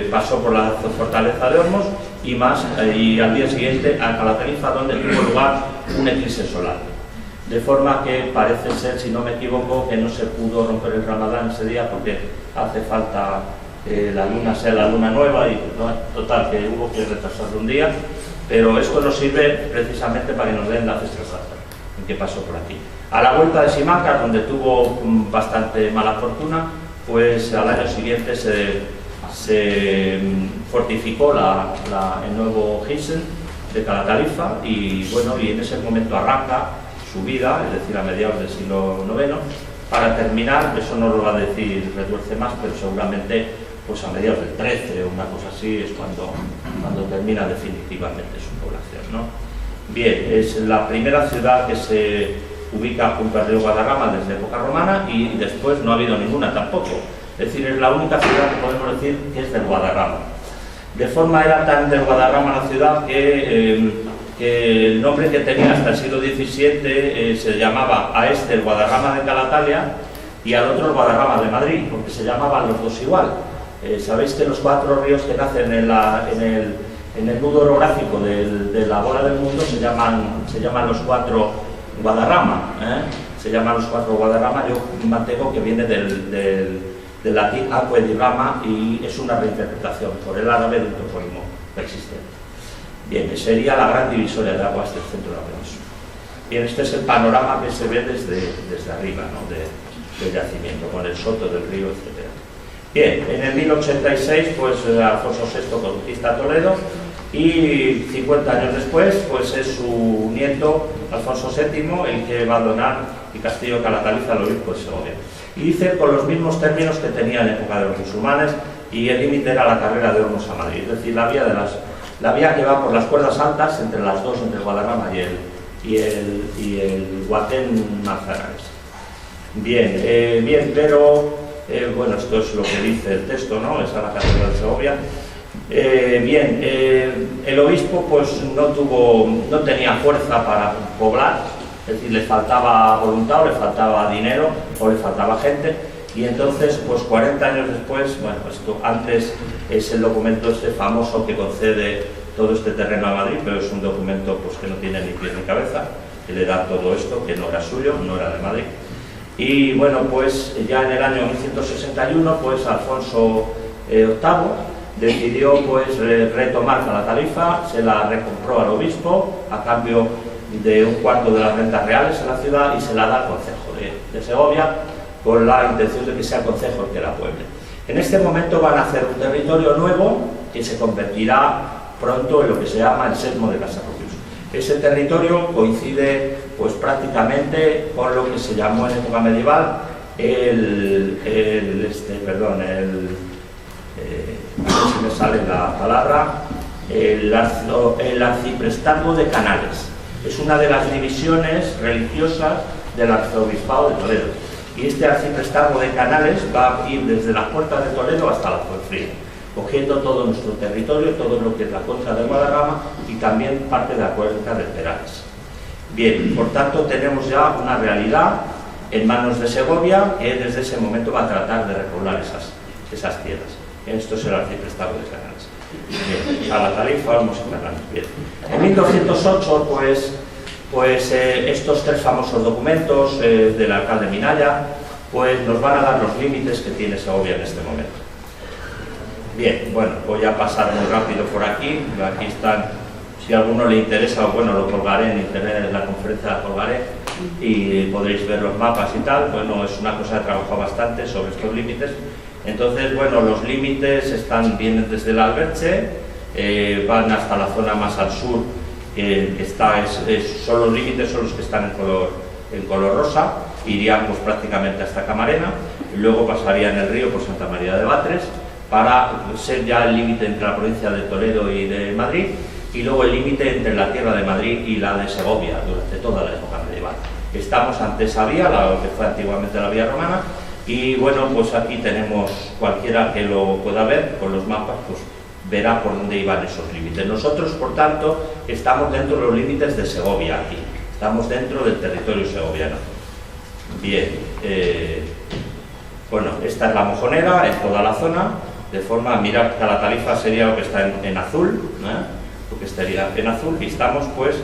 pasó por la fortaleza de Olmos y al día siguiente a Calatalifa, donde tuvo lugar un eclipse solar. De forma que parece ser, si no me equivoco, que no se pudo romper el Ramadán ese día porque hace falta la luna sea la luna nueva, y total que hubo que retrasarlo un día, pero esto nos sirve precisamente para que nos den la fecha exacta en que pasó por aquí. A la vuelta de Simancas, donde tuvo bastante mala fortuna, pues al año siguiente se fortificó el nuevo Gisen de Calatalifa, y bueno, y en ese momento arranca su vida, es decir, a mediados del siglo IX, para terminar, eso no lo va a decir Retuerce más, pero seguramente pues a mediados del XIII o una cosa así es cuando termina definitivamente su población, ¿no? Bien, es la primera ciudad que se ubica junto al río Guadarrama desde época romana, y después no ha habido ninguna tampoco. Es decir, es la única ciudad que podemos decir que es del Guadarrama. De forma era tan del Guadarrama la ciudad que el nombre que tenía hasta el siglo XVII se llamaba a este el Guadarrama de Calatalia y al otro el Guadarrama de Madrid, porque se llamaban los dos igual. Sabéis que los cuatro ríos que nacen en el nudo orográfico de la bola del mundo se llaman los cuatro Guadarrama, se llaman los cuatro Guadarrama. Yo mantengo que viene del latín aqua di rama, y es una reinterpretación por el árabe de un topónimo existente. Bien, que sería la gran divisoria de aguas del centro de la península. Bien, este es el panorama que se ve desde arriba, ¿no? del yacimiento, con el soto del río, etc. Bien, en el 1086, pues Alfonso VI conquista Toledo, y 50 años después, pues es su nieto Alfonso VII el que va a donar el castillo de Calatalifa al obispo de Segovia. Y dice con los mismos términos que tenía en época de los musulmanes, y el límite era la carrera de Olmos a Madrid, es decir, la vía que va por las cuerdas altas entre las dos, entre el Guadarrama y el Guatén Manzanares. Bien, pero bueno, esto es lo que dice el texto, ¿no? Esa es la catedral de Segovia. El obispo pues no tenía fuerza para poblar, es decir, le faltaba voluntad, o le faltaba dinero, o le faltaba gente, y entonces pues 40 años después, bueno, esto antes es el documento este famoso que concede todo este terreno a Madrid, pero es un documento pues que no tiene ni pies ni cabeza, que le da todo esto, que no era suyo, no era de Madrid. Y bueno, pues ya en el año 1161, pues Alfonso VIII decidió pues retomar Calatalifa, se la recompró al obispo a cambio de un cuarto de las rentas reales en la ciudad, y se la da al concejo de Segovia, con la intención de que sea concejo el que la pueble. En este momento van a hacer un territorio nuevo que se convertirá pronto en lo que se llama el sesmo de Casarrubios. Ese territorio coincide pues prácticamente con lo que se llamó en época medieval si me sale la palabra, el arciprestazgo de Canales. Es una de las divisiones religiosas del arzobispado de Toledo. Y este arciprestazgo de Canales va a ir desde las puertas de Toledo hasta la Fuenfría, cogiendo todo nuestro territorio, todo lo que es la concha de Guadarrama y también parte de la cuenca de Perales. Bien, por tanto tenemos ya una realidad en manos de Segovia, que desde ese momento va a tratar de repoblar esas tierras. Esto es el arciprestazgo de Canales. Bien, a la tarifa vamos a Canales. Bien. En 1208, pues estos tres famosos documentos del alcalde Minaya, pues nos van a dar los límites que tiene Segovia en este momento. Bien, bueno, voy a pasar muy rápido por aquí. Aquí están, si a alguno le interesa, bueno, lo colgaré en internet, en la conferencia la colgaré y podréis ver los mapas y tal. Bueno, es una cosa que he trabajado bastante sobre estos límites. Entonces, bueno, los límites vienen desde el Alberche, van hasta la zona más al sur, son los límites, son los que están en color rosa, irían pues prácticamente hasta Camarena, y luego pasarían el río por Santa María de Batres, para ser ya el límite entre la provincia de Toledo y de Madrid, y luego el límite entre la tierra de Madrid y la de Segovia, durante toda la época medieval. Estamos ante esa vía, la que fue antiguamente la vía romana, y bueno, pues aquí tenemos, cualquiera que lo pueda ver con los mapas, pues verá por dónde iban esos límites. Nosotros, por tanto, estamos dentro de los límites de Segovia aquí, estamos dentro del territorio segoviano. Bien, bueno, esta es la Mojonera en toda la zona, de forma, mirad, Calatalifa sería lo que está en azul, lo que estaría en azul, y estamos pues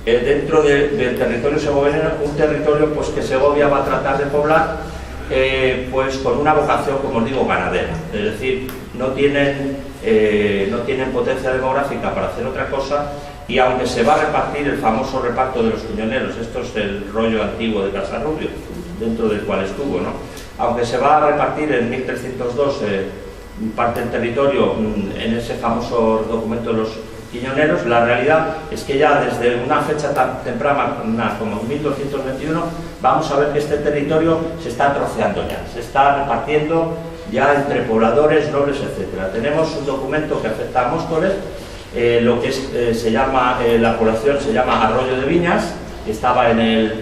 dentro del territorio segoviano, un territorio pues que Segovia va a tratar de poblar pues con una vocación, como os digo, ganadera, es decir, no tienen potencia demográfica para hacer otra cosa, y aunque se va a repartir el famoso reparto de los quiñoneros, esto es el rollo antiguo de Casarrubios, dentro del cual estuvo, ¿no? Aunque se va a repartir en 1302 parte del territorio en ese famoso documento de los quiñoneros, la realidad es que ya desde una fecha tan temprana como 1221 vamos a ver que este territorio se está troceando ya, se está repartiendo ya entre pobladores, nobles, etc. Tenemos un documento que afecta a Móstoles, lo que se llama, la población se llama Arroyo de Viñas, que estaba en el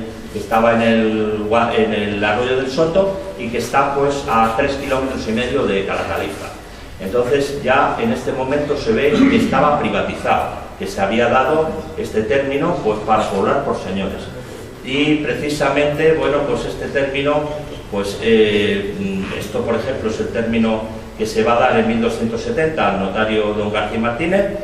Arroyo del Soto y que está pues a 3,5 kilómetros de Calatalifa. Entonces ya en este momento se ve que estaba privatizado, que se había dado este término pues para poblar por señores. Y precisamente, bueno, pues este término, pues esto por ejemplo es el término que se va a dar en 1270 al notario don García Martínez.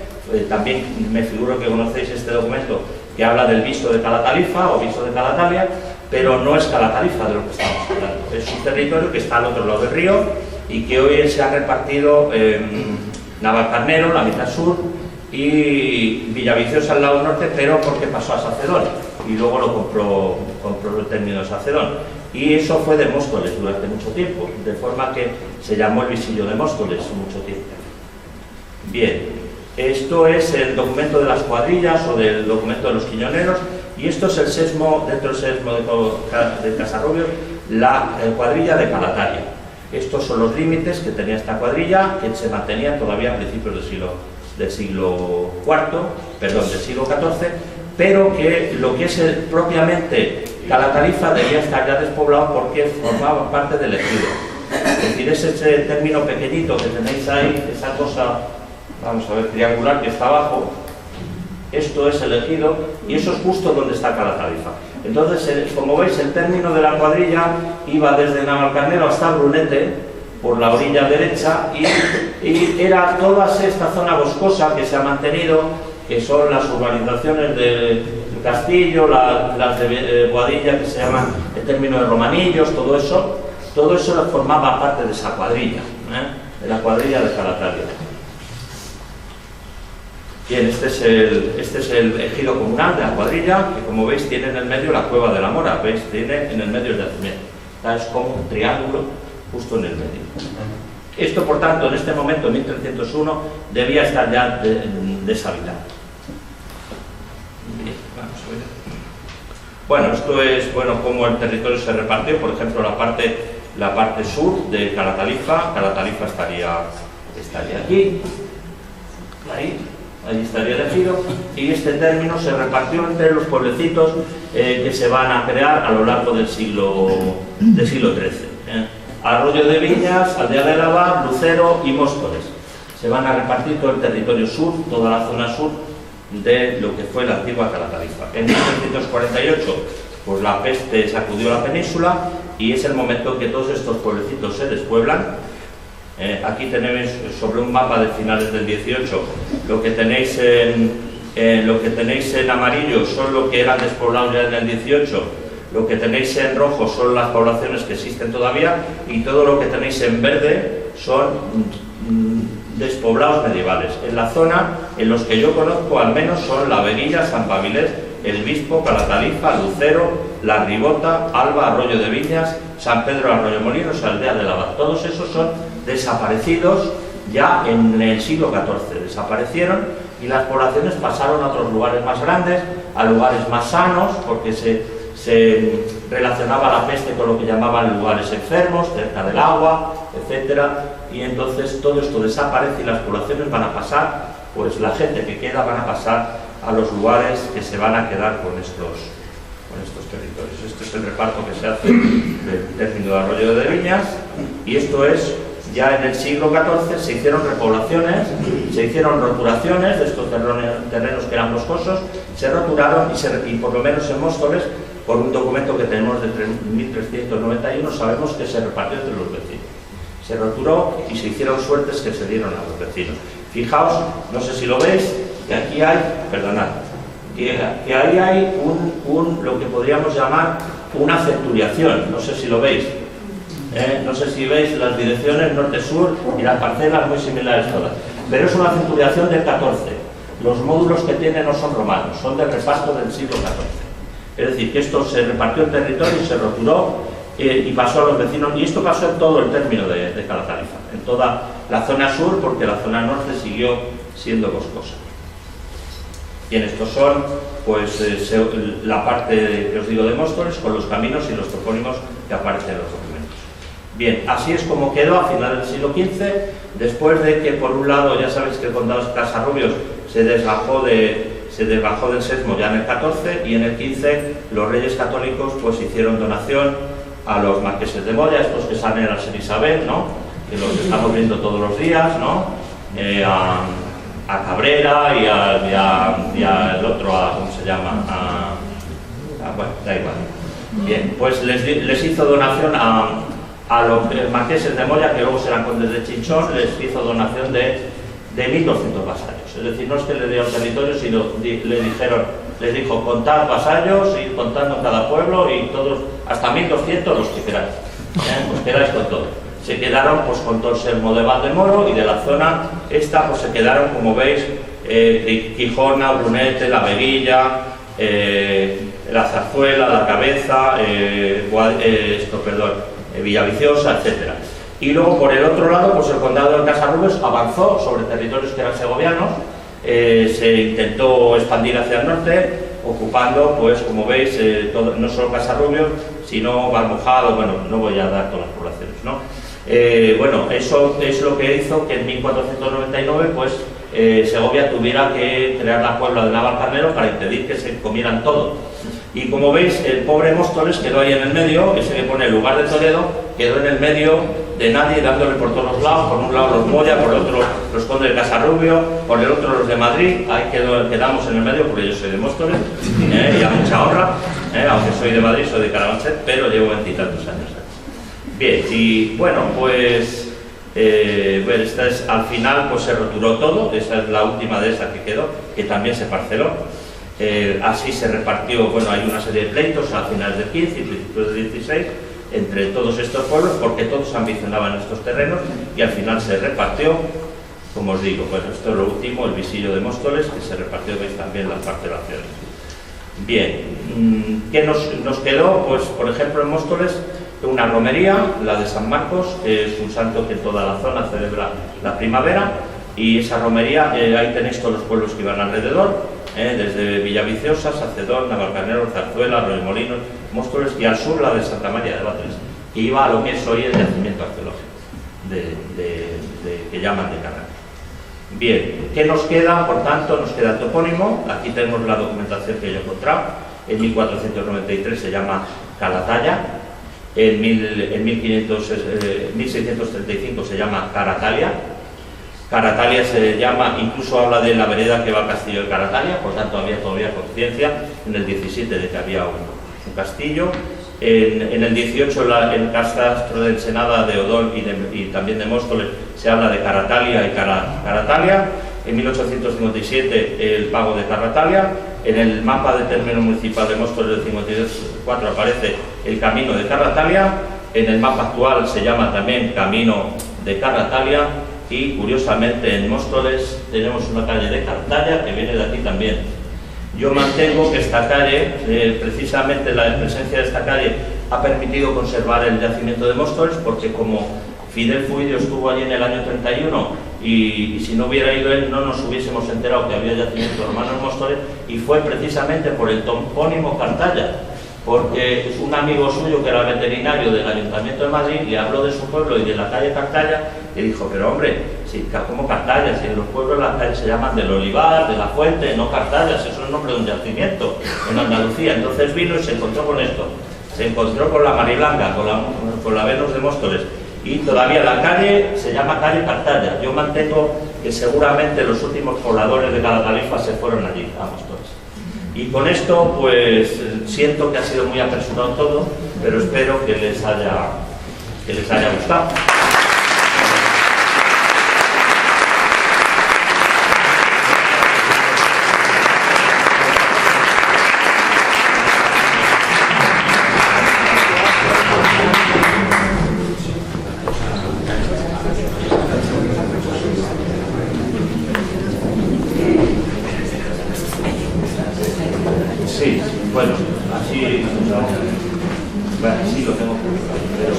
También me figuro que conocéis este documento que habla del viso de Calatalifa o viso de Calatalia, pero no es Calatalifa de lo que estamos hablando. Es un territorio que está al otro lado del río y que hoy se ha repartido Navalcarnero, la mitad sur, y Villaviciosa al lado norte, pero porque pasó a Sacedón y luego lo compró el término de Sacedón. Y eso fue de Móstoles durante mucho tiempo, de forma que se llamó el visillo de Móstoles mucho tiempo. Bien. Esto es el documento de las cuadrillas o del documento de los quiñoneros, y esto es el sesmo, dentro del sesmo de Casarrubios, la cuadrilla de Calatalia. Estos son los límites que tenía esta cuadrilla, que se mantenía todavía a principios del siglo XIV, pero que lo que es propiamente Calatalifa debía estar ya despoblado porque formaba parte del ejido. Es decir, es ese término pequeñito que tenéis ahí, esa cosa, vamos a ver, triangular que está abajo, esto es el ejido y eso es justo donde está Calatalifa. Entonces, como veis, el término de la cuadrilla iba desde Navalcarnero hasta Brunete, por la orilla derecha, y era toda esta zona boscosa que se ha mantenido, que son las urbanizaciones del Castillo, las de Boadilla, que se llaman el término de Romanillos, todo eso formaba parte de esa cuadrilla, de la cuadrilla de Calatalia. Bien, este es el ejido comunal de la cuadrilla, que como veis tiene en el medio la cueva de la Mora, ¿veis? Tiene en el medio el yacimiento. Es como un triángulo justo en el medio. Esto, por tanto, en este momento, en 1301, debía estar ya deshabitado. Bien, vamos a ver. Bueno, esto es cómo el territorio se repartió. Por ejemplo, la parte sur de Calatalifa. Calatalifa estaría aquí, ahí estaría elegido, y este término se repartió entre los pueblecitos que se van a crear a lo largo del siglo XIII. Arroyo de Viñas, Aldea de Lavar, Lucero y Móstoles. Se van a repartir todo el territorio sur, toda la zona sur de lo que fue la antigua Calatalifa. En 1348, pues la peste sacudió la península y es el momento en que todos estos pueblecitos se despueblan. Aquí tenéis sobre un mapa de finales del 18 lo que tenéis en amarillo son lo que eran despoblados ya en el 18, lo que tenéis en rojo son las poblaciones que existen todavía y todo lo que tenéis en verde son despoblados medievales. En la zona, en los que yo conozco al menos son La Veguilla, San Babilés, El Bispo, Calatalifa, Lucero, La Ribota, Alba, Arroyo de Viñas, San Pedro, Arroyo Molinos, Aldea de Lavar. Todos esos son desaparecidos ya en el siglo XIV. Desaparecieron y las poblaciones pasaron a otros lugares más grandes, a lugares más sanos, porque se relacionaba la peste con lo que llamaban lugares enfermos, cerca del agua, etcétera, y entonces todo esto desaparece y las poblaciones van a pasar, pues la gente que queda van a pasar a los lugares que se van a quedar con estos territorios. Este es el reparto que se hace del término de Arroyo de Viñas, y esto es, ya en el siglo XIV se hicieron repoblaciones, se hicieron roturaciones de estos terrenos que eran boscosos, se roturaron y por lo menos en Móstoles, por un documento que tenemos de 1391, sabemos que se repartió entre los vecinos. Se roturó y se hicieron suertes que se dieron a los vecinos. Fijaos, no sé si lo veis, que aquí hay, perdonad, que ahí hay lo que podríamos llamar una centuriación, no sé si lo veis. No sé si veis las direcciones norte-sur y las parcelas muy similares todas, pero es una centuriación del XIV. Los módulos que tiene no son romanos, son del reparto del siglo XIV. Es decir, que esto se repartió el territorio y se roturó y pasó a los vecinos, y esto pasó en todo el término de Calatalifa, en toda la zona sur, porque la zona norte siguió siendo boscosa. Bien, estos son pues la parte que os digo de Móstoles, con los caminos y los topónimos que aparecen en los documentos. Bien, así es como quedó a finales del siglo XV, después de que por un lado, ya sabéis que el condado de Casarrubios se desgajó del sesmo ya en el XIV, y en el XV los reyes católicos pues hicieron donación a los marqueses de Moya, estos que salen a San Isabel, ¿no?, que los estamos viendo todos los días, ¿no?, a Cabrera y al otro, ¿cómo se llama? Bueno, da igual. Bien, pues les hizo donación a los marqueses de Moya, que luego serán condes de Chinchón, les hizo donación de 1.200 vasallos. Es decir, no es que le dieron territorio, sino les dijo, contad vasallos, ir contando cada pueblo, y todos, hasta 1.200 los que queráis. Os quedáis con todo. Se quedaron pues con todo el sermo de Valdemoro, y de la zona esta pues se quedaron, como veis, Quijona, Brunete, La Veguilla, La Zarzuela, La Cabeza, Villaviciosa, etcétera. Y luego por el otro lado, pues el condado de Casarrubios avanzó sobre territorios que eran segovianos, se intentó expandir hacia el norte, ocupando, pues como veis, no solo Casarrubios, sino Valmojado, bueno, no voy a dar todas las poblaciones, ¿no? Bueno, eso es lo que hizo que en 1499, pues, Segovia tuviera que crear la Puebla de Navalcarnero para impedir que se comieran todo. Y como veis, el pobre Móstoles quedó ahí en el medio, ese que pone el lugar de Toledo, quedó en el medio de nadie, dándole por todos los lados, por un lado los Moya, por el otro los condes de Casarrubio, por el otro los de Madrid. Ahí quedamos en el medio, porque yo soy de Móstoles, y a mucha honra, aunque soy de Madrid, soy de Carabanchel, pero llevo 20 y tantos años. Bien, y bueno, pues esta es, al final pues se roturó todo, esa es la última de esas que quedó, que también se parceló. Así se repartió, bueno, hay una serie de pleitos a finales del 15 y principios del 16 entre todos estos pueblos, porque todos ambicionaban estos terrenos, y al final se repartió como os digo, pues esto es lo último, el visillo de Móstoles, que se repartió, veis también las partelaciones. Bien, ¿qué nos quedó? Pues por ejemplo en Móstoles una romería, la de San Marcos, que es un santo que en toda la zona celebra la primavera, y esa romería, ahí tenéis todos los pueblos que iban alrededor, desde Villaviciosa, Sacedón, Navalcarnero, Zarzuela, Arroyomolinos, Móstoles, y al sur la de Santa María de Batres, que iba a lo que es hoy el yacimiento arqueológico que llaman de Carrasco. Bien, ¿qué nos queda? Por tanto, nos queda el topónimo. Aquí tenemos la documentación que yo he encontrado. En 1493 se llama Calataya, en 1635 se llama Caratalia. Caratalia se llama, incluso habla de la vereda que va al castillo de Caratalia, por tanto había todavía conciencia en el 17 de que había un castillo. En el 18, en Castro de Ensenada, de Odón y también de Móstoles, se habla de Caratalia y Caratalia. En 1857, el pago de Caratalia. En el mapa de término municipal de Móstoles del 52-4 aparece el camino de Caratalia. En el mapa actual se llama también Camino de Caratalia. Y curiosamente en Móstoles tenemos una calle de Caratalia que viene de aquí también. Yo mantengo que esta calle, precisamente la presencia de esta calle, ha permitido conservar el yacimiento de Móstoles, porque como Fidel Fuidio estuvo allí en el año 31 y si no hubiera ido él no nos hubiésemos enterado que había yacimiento romano en Móstoles, y fue precisamente por el topónimo Cartaya, porque un amigo suyo que era veterinario del Ayuntamiento de Madrid le habló de su pueblo y de la calle Cartaya y dijo, pero hombre, si, ¿cómo Cartaya? Si en los pueblos las calles se llaman del Olivar, de la Fuente, no Cartayas, eso es el nombre de un yacimiento en Andalucía. Entonces vino y se encontró con esto, se encontró con la Mariblanca, con la Venus de Móstoles, y todavía la calle se llama calle Cartaya. Yo mantengo que seguramente los últimos pobladores de cada tarifa se fueron allí, a Móstoles. Y con esto, pues, siento que ha sido muy apresurado todo, pero espero que les haya gustado. Sí, bueno, así sí lo tengo, pero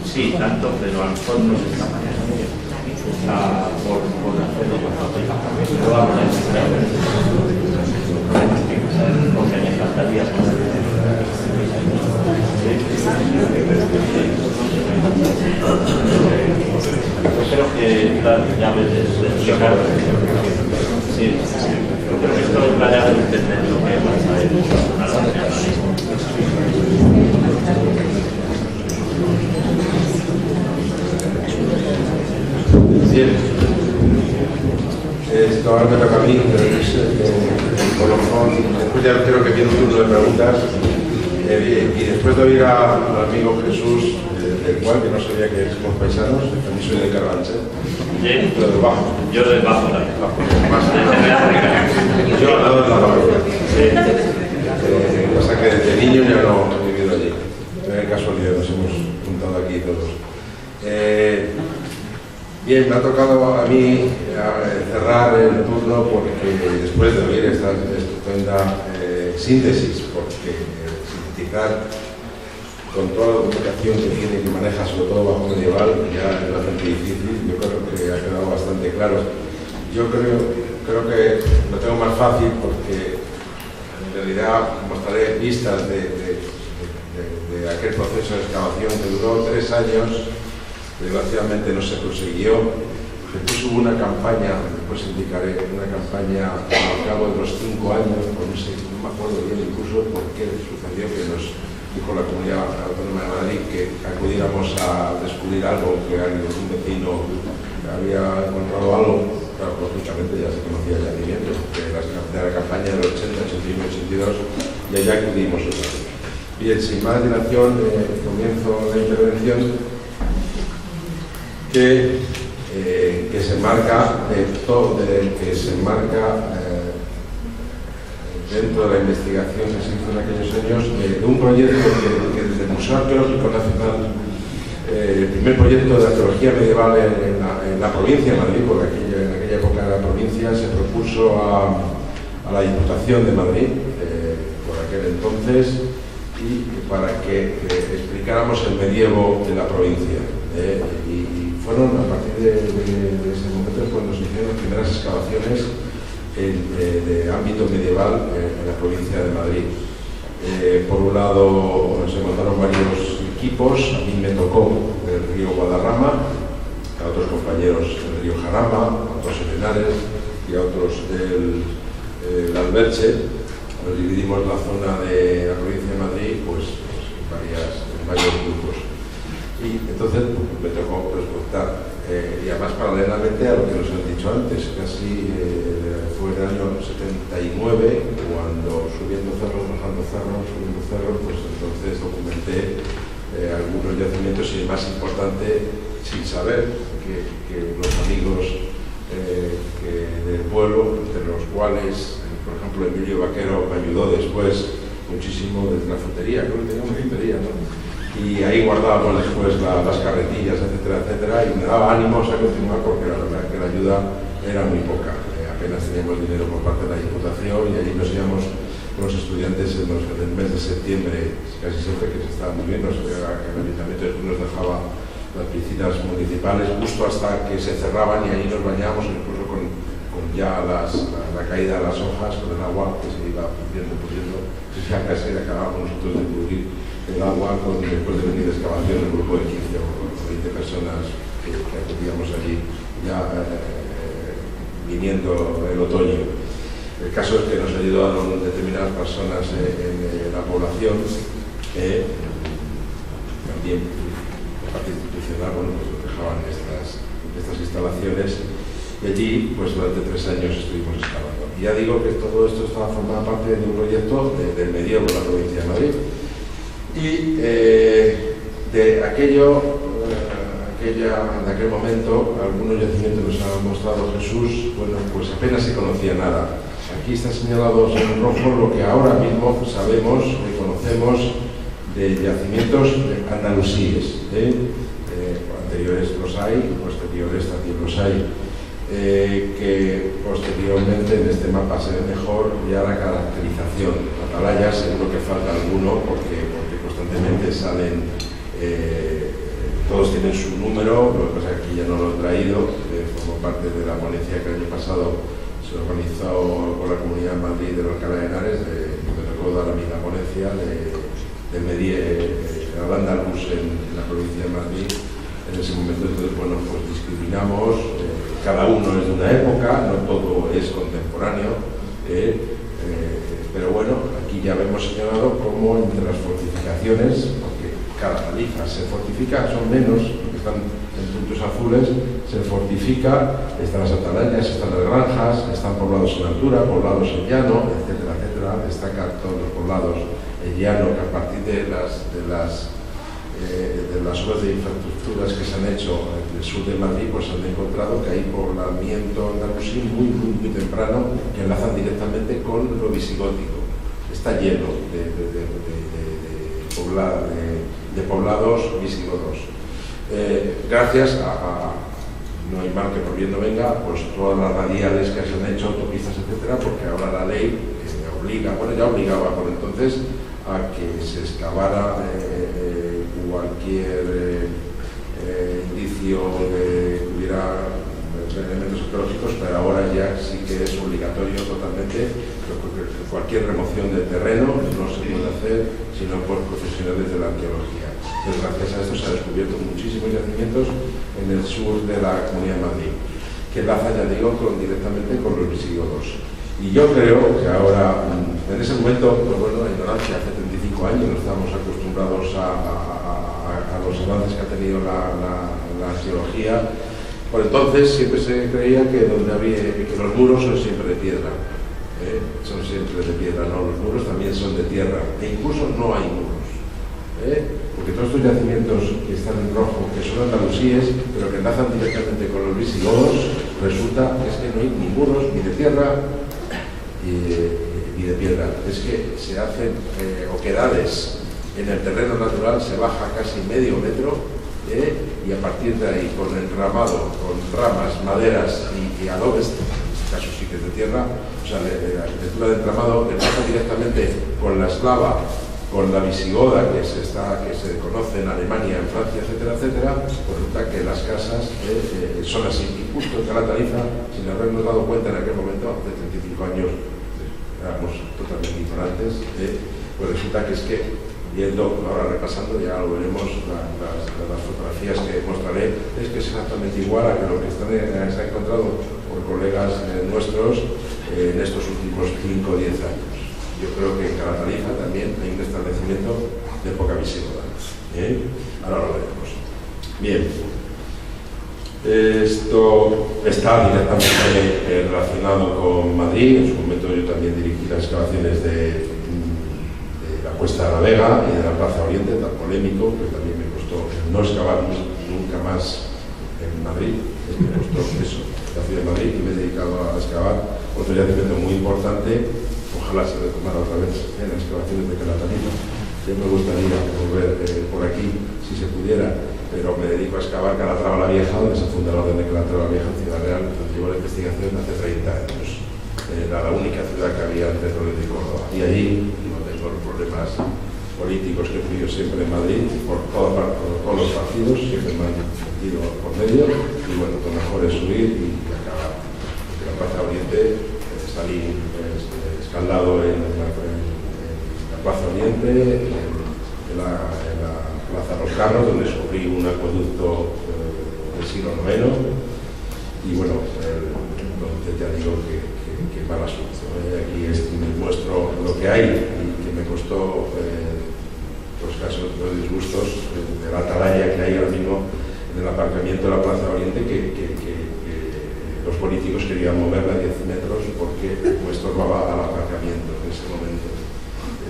sí, tanto, pero a lo mejor no de esta manera. Por hacerlo con papel. Lo vamos a necesitar, porque me encantaría yo creo que la llave de explicar. Sí, yo creo que esto es la llave de entender lo que pasa en la sociedad. Bien, esto ahora me toca a mí, pero es el colofón. Después ya creo que viene un turno de preguntas. Y después de oír al amigo Jesús, del cual que no sabía que somos paisanos, también soy de Carabanchel. ¿Sí? Pero de Bajo. Yo de Bajo también. Yo al lado de la Barroca. O sea que desde niño ya no he vivido allí. En casualidad nos hemos juntado aquí todos. Bien, me ha tocado a mí cerrar el turno porque después de oír esta estupenda síntesis, porque sintetizar con toda la documentación que tiene, que maneja sobre todo bajo medieval, ya es bastante difícil. Yo creo que ha quedado bastante claro. Yo creo que lo tengo más fácil porque en realidad mostraré pistas de aquel proceso de excavación que duró 3 años. Desgraciadamente no se consiguió. Después hubo una campaña, después indicaré, una campaña al cabo de los 5 años, no me acuerdo bien incluso por qué sucedió, que nos dijo la Comunidad Autónoma de Madrid que acudiéramos a descubrir algo, que un vecino había encontrado algo. Claro, lógicamente ya se conocía el yacimiento de la campaña del 80, 81, 82, y allá acudimos otra vez. Bien, sin más dilación, comienzo la intervención. Que se marca dentro de la investigación que se hizo en aquellos años de un proyecto que desde el Museo Arqueológico Nacional el primer proyecto de arqueología medieval en la provincia de Madrid, porque en aquella época la provincia se propuso a la Diputación de Madrid, por aquel entonces, y para que explicáramos el medievo de la provincia. Y fueron, a partir de ese momento, cuando se hicieron las primeras excavaciones de ámbito medieval en la provincia de Madrid. Por un lado, se montaron varios equipos. A mí me tocó el río Guadarrama, a otros compañeros del río Jarama, a otros en Henares y a otros del Alberche. Nos dividimos la zona de la provincia de Madrid pues en varios grupos. Y entonces me tocó contar, y además paralelamente a lo que nos han dicho antes, casi fue en el año 79, cuando subiendo cerros, bajando cerros, subiendo cerros, pues entonces documenté algunos yacimientos y el más importante, sin saber que los amigos del pueblo, entre los cuales, por ejemplo, Emilio Vaquero me ayudó después muchísimo desde la frutería, creo que tenía una frutería, ¿no? Y ahí guardábamos después las carretillas, etcétera, etcétera, y me daba ánimos a continuar porque la verdad que la ayuda era muy poca. Apenas teníamos dinero por parte de la Diputación y allí nos íbamos los estudiantes en el mes de septiembre, casi siempre que se estaba muy bien, el Ayuntamiento nos dejaba las piscinas municipales justo hasta que se cerraban y ahí nos bañábamos incluso con ya la caída de las hojas, con el agua que se iba pudiendo, ya casi acabábamos nosotros de pudrir el agua después de venir de excavación, un grupo de 15 o 20 personas que acudíamos allí ya viniendo el otoño. El caso es que nos ayudaron determinadas personas en la población, también de parte institucional, bueno, pues nos dejaban estas instalaciones y allí pues durante 3 años estuvimos excavando. Y ya digo que todo esto estaba formando parte de un proyecto del medievo de la provincia de Madrid. Y de aquel momento, algunos yacimientos nos ha mostrado Jesús, bueno, pues apenas se conocía nada. Aquí está señalado en rojo lo que ahora mismo sabemos y conocemos de yacimientos andalusíes. Anteriores los hay, posteriores también los hay. Que posteriormente en este mapa se ve mejor ya la caracterización. Atalayas, seguro que falta alguno porque constantemente salen, todos tienen su número, lo que pasa es que aquí ya no lo he traído, formo parte de la ponencia que el año pasado se organizó por la Comunidad de Madrid de Alcalá de Henares, me tocó dar a mí la ponencia de Al-Ándalus en la provincia de Madrid. En ese momento, entonces, bueno, pues discriminamos, cada uno es de una época, no todo es contemporáneo, pero bueno, aquí ya hemos señalado cómo entre las fortificaciones, porque cada paliza se fortifica, son menos, porque están en puntos azules, se fortifica, están las atalayas, están las granjas, están poblados en altura, poblados en llano, etcétera, etcétera, destacan todos los poblados en llano que a partir de las obras de infraestructuras que se han hecho en el sur de Madrid, pues han encontrado que hay poblamiento andalusí muy temprano que enlazan directamente con lo visigótico. Está lleno de poblados visigodos. Gracias a, no hay mal que por bien no venga, pues todas las radiales que se han hecho, autopistas, etcétera, porque ahora la ley obliga, bueno, ya obligaba por entonces a que se excavara cualquier indicio de que hubiera elementos arqueológicos, pero ahora ya sí que es obligatorio totalmente, porque cualquier remoción de terreno no se puede hacer sino por profesionales de la arqueología. Entonces, gracias a esto se han descubierto muchísimos yacimientos en el sur de la Comunidad de Madrid, que enlaza, ya digo, directamente con los visigodos. Y yo creo que ahora, en ese momento, pues bueno, la ignorancia, hace 35 años no estábamos acostumbrados a los avances que ha tenido la arqueología. Por entonces siempre se creía que los muros son siempre de piedra. Son siempre de piedra, no, los muros también son de tierra, e incluso no hay muros. Porque todos estos yacimientos que están en rojo, que son andalusíes, pero que enlazan directamente con los visigodos, resulta que es que no hay ni muros, ni de tierra, ni de piedra. Es que se hacen oquedades en el terreno natural, se baja casi medio metro, y a partir de ahí, con entramado, con ramas, maderas y adobes, en este caso sí que es de tierra, o sea, la arquitectura de entramado empieza directamente con la eslava, con la visigoda que se conoce en Alemania, en Francia, etcétera, etcétera. Resulta que las casas son así. Y justo en Calatarifa, sin habernos dado cuenta en aquel momento, hace 35 años, éramos totalmente ignorantes, pues resulta que es que, viendo, ahora repasando, ya lo veremos, las fotografías que mostraré, es que es exactamente igual a que lo que se ha encontrado por colegas nuestros en estos últimos 5 o 10 años. Yo creo que en Calatarifa también hay un establecimiento de época visigoda. Ahora lo veremos. Bien. Esto está directamente relacionado con Madrid. En su momento yo también dirigí las excavaciones de la Cuesta de la Vega y de la Plaza Oriente, tan polémico, que también me costó no excavar nunca más en Madrid. Me costó eso, la ciudad de Madrid, y me he dedicado a excavar otro yacimiento muy importante. Ojalá se retomara otra vez en las excavaciones de Calatarifa. Yo me gustaría volver por aquí, si se pudiera, pero me dedico a excavar Calatrava la Vieja, donde se funda la Orden de Calatrava la Vieja en Ciudad Real, donde llevo la investigación hace 30 años. Era la única ciudad que había entre Toledo y Córdoba. Y ahí no tengo los problemas políticos que he tenido siempre en Madrid, por todos los partidos, siempre me han metido por medio, y bueno, lo mejor es subir y acabar. Porque la Plaza Oriente salí escaldado en la Plaza Oriente, en la Plaza Los Carros, donde descubrí un acueducto del siglo IX, y bueno, entonces ya digo que mal asunto. Aquí muestro lo que hay y que me costó los casos, los disgustos de la atalaya que hay ahora mismo en el aparcamiento de la Plaza Oriente, que los políticos querían moverla a 10 metros porque estorbaba al aparcamiento en ese momento.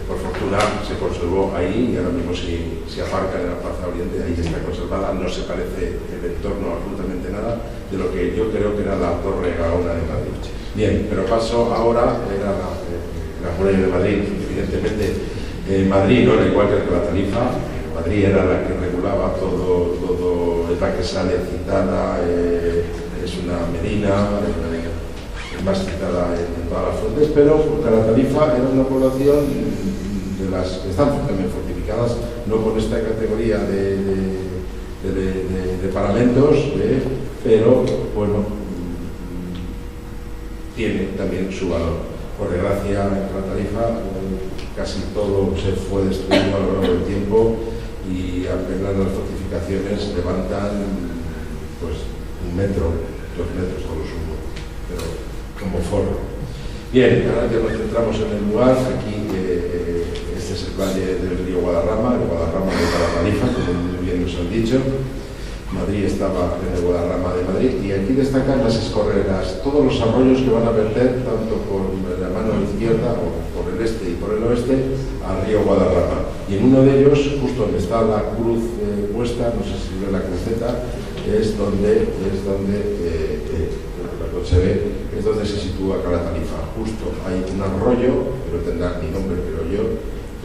Por fortuna se conservó ahí y ahora mismo se aparca en la Plaza Oriente, ahí está conservada, no se parece el entorno absolutamente nada de lo que yo creo que era la Torre Gaona de Madrid. Bien, pero paso ahora, era la muralla de Madrid, evidentemente Madrid no era igual que Calatarifa, Madrid era la que regulaba todo, es la que sale citada, es una medina, más citada en todas las fuentes, pero Calatarifa era una población de las que están también fortificadas, no con esta categoría de paramentos, pero bueno, tiene también su valor. Por desgracia, en Calatarifa casi todo se fue destruyendo a lo largo del tiempo y apenas las fortificaciones levantan pues 1 metro, 2 metros con lo sumo, pero como foro. Bien, ahora que nos centramos en el lugar, aquí este es el valle del río Guadarrama, el Guadarrama de Calatarifa, como muy bien nos han dicho. Madrid estaba en el Guadarrama de Madrid, y aquí destacan las escorreras, todos los arroyos que van a verter tanto por la mano izquierda o por el este y por el oeste al río Guadarrama. Y en uno de ellos, justo donde está la cruz puesta, no sé si ve la cruceta, es donde se ve, es donde se sitúa Calatarifa. Justo hay un arroyo, pero tendrá mi nombre, creo yo,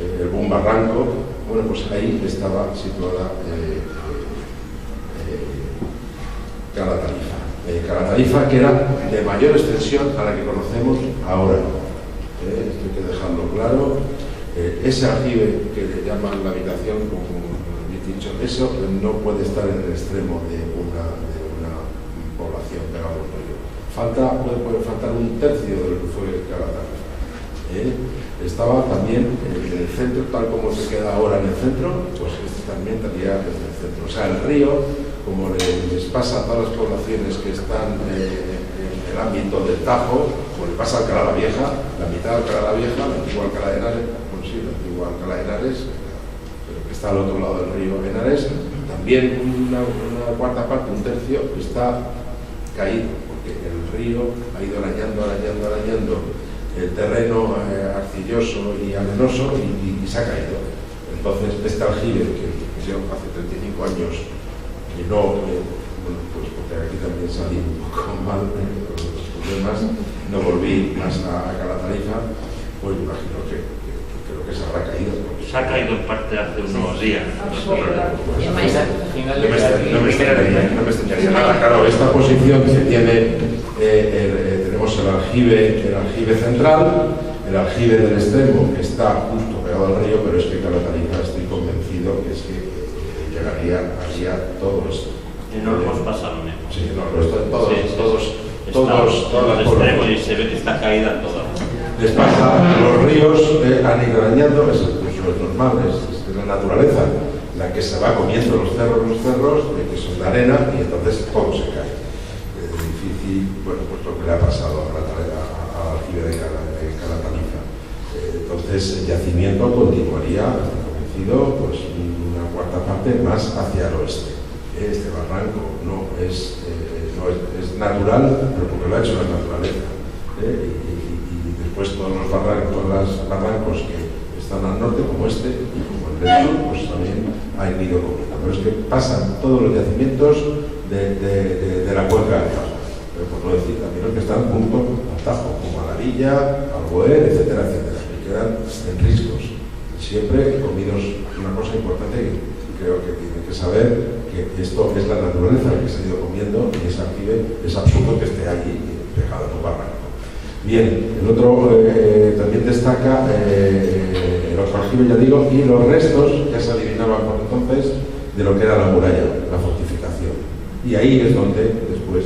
el Buen Barranco. Bueno, pues ahí estaba situada Calatarifa. Calatarifa, que era de mayor extensión a la que conocemos ahora. Esto hay que dejarlo claro. Ese aljibe que le llaman la habitación, como he dicho, eso no puede estar en el extremo de una población pegada al río. Puede faltar 1/3 de lo que fue Calatarifa. Estaba también en el centro, tal como se queda ahora en el centro, pues este también estaría en el centro. O sea, el río, como les pasa a todas las poblaciones que están en el ámbito del Tajo, como le pasa a Alcalá la Vieja, la mitad de Alcalá la Vieja, la antigua Alcalá de Henares, bueno sí, la antigua Alcalá de Henares, pero que está al otro lado del río Henares, también una cuarta parte, 1/3, está caído, porque el río ha ido arañando el terreno arcilloso y arenoso y se ha caído. Entonces, este aljibe que yo hace 35 años y no, bueno, pues porque aquí también salí un poco mal con los problemas, no volví más a Calatarifa, pues imagino que creo que que se habrá caído. Se ha caído en parte hace unos días. No me extrañaría nada. Claro, esta posición que tiene, tenemos el aljibe central, el aljibe del extremo que está justo pegado al río, pero es que Calatariza estoy convencido que es que haría todo esto. Y no lo hemos pasado mismo. Sí, no, pero todas las extremos y se ve que está caída toda. Les pasa, los ríos han ido dañando, eso es normal, es la naturaleza la que se va comiendo los cerros, que son de arena, y entonces todo se cae. Es difícil, bueno, pues lo que le ha pasado al aljibe de Calatariza. Entonces el yacimiento continuaría, estoy convencido, pues una cuarta parte más hacia el oeste. Este barranco no es natural, pero porque lo ha hecho la naturaleza. Y después todos los barrancos que están al norte, como este, y como el del sur, pues también han ido comiendo. Pero es que pasan todos los yacimientos de la cuenca del Tajo. Por no decir también los que están junto al Tajo, como Alarilla, Alboer, etcétera, etcétera, que quedan en riscos. Siempre comidos. Una cosa importante que creo que tienen que saber, que esto es la naturaleza la que se ha ido comiendo, y ese aljibe es absurdo que esté allí dejado en un barranco. Bien, el otro también destaca el otro aljibe, ya digo, y los restos ya se adivinaban por entonces de lo que era la muralla, la fortificación. Y ahí es donde después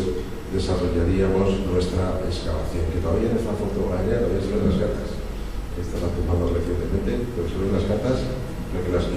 desarrollaríamos nuestra excavación, que todavía en esta fotografía todavía se ven las cartas. Estas las tomado recientemente, pero se ven las cartas, creo que las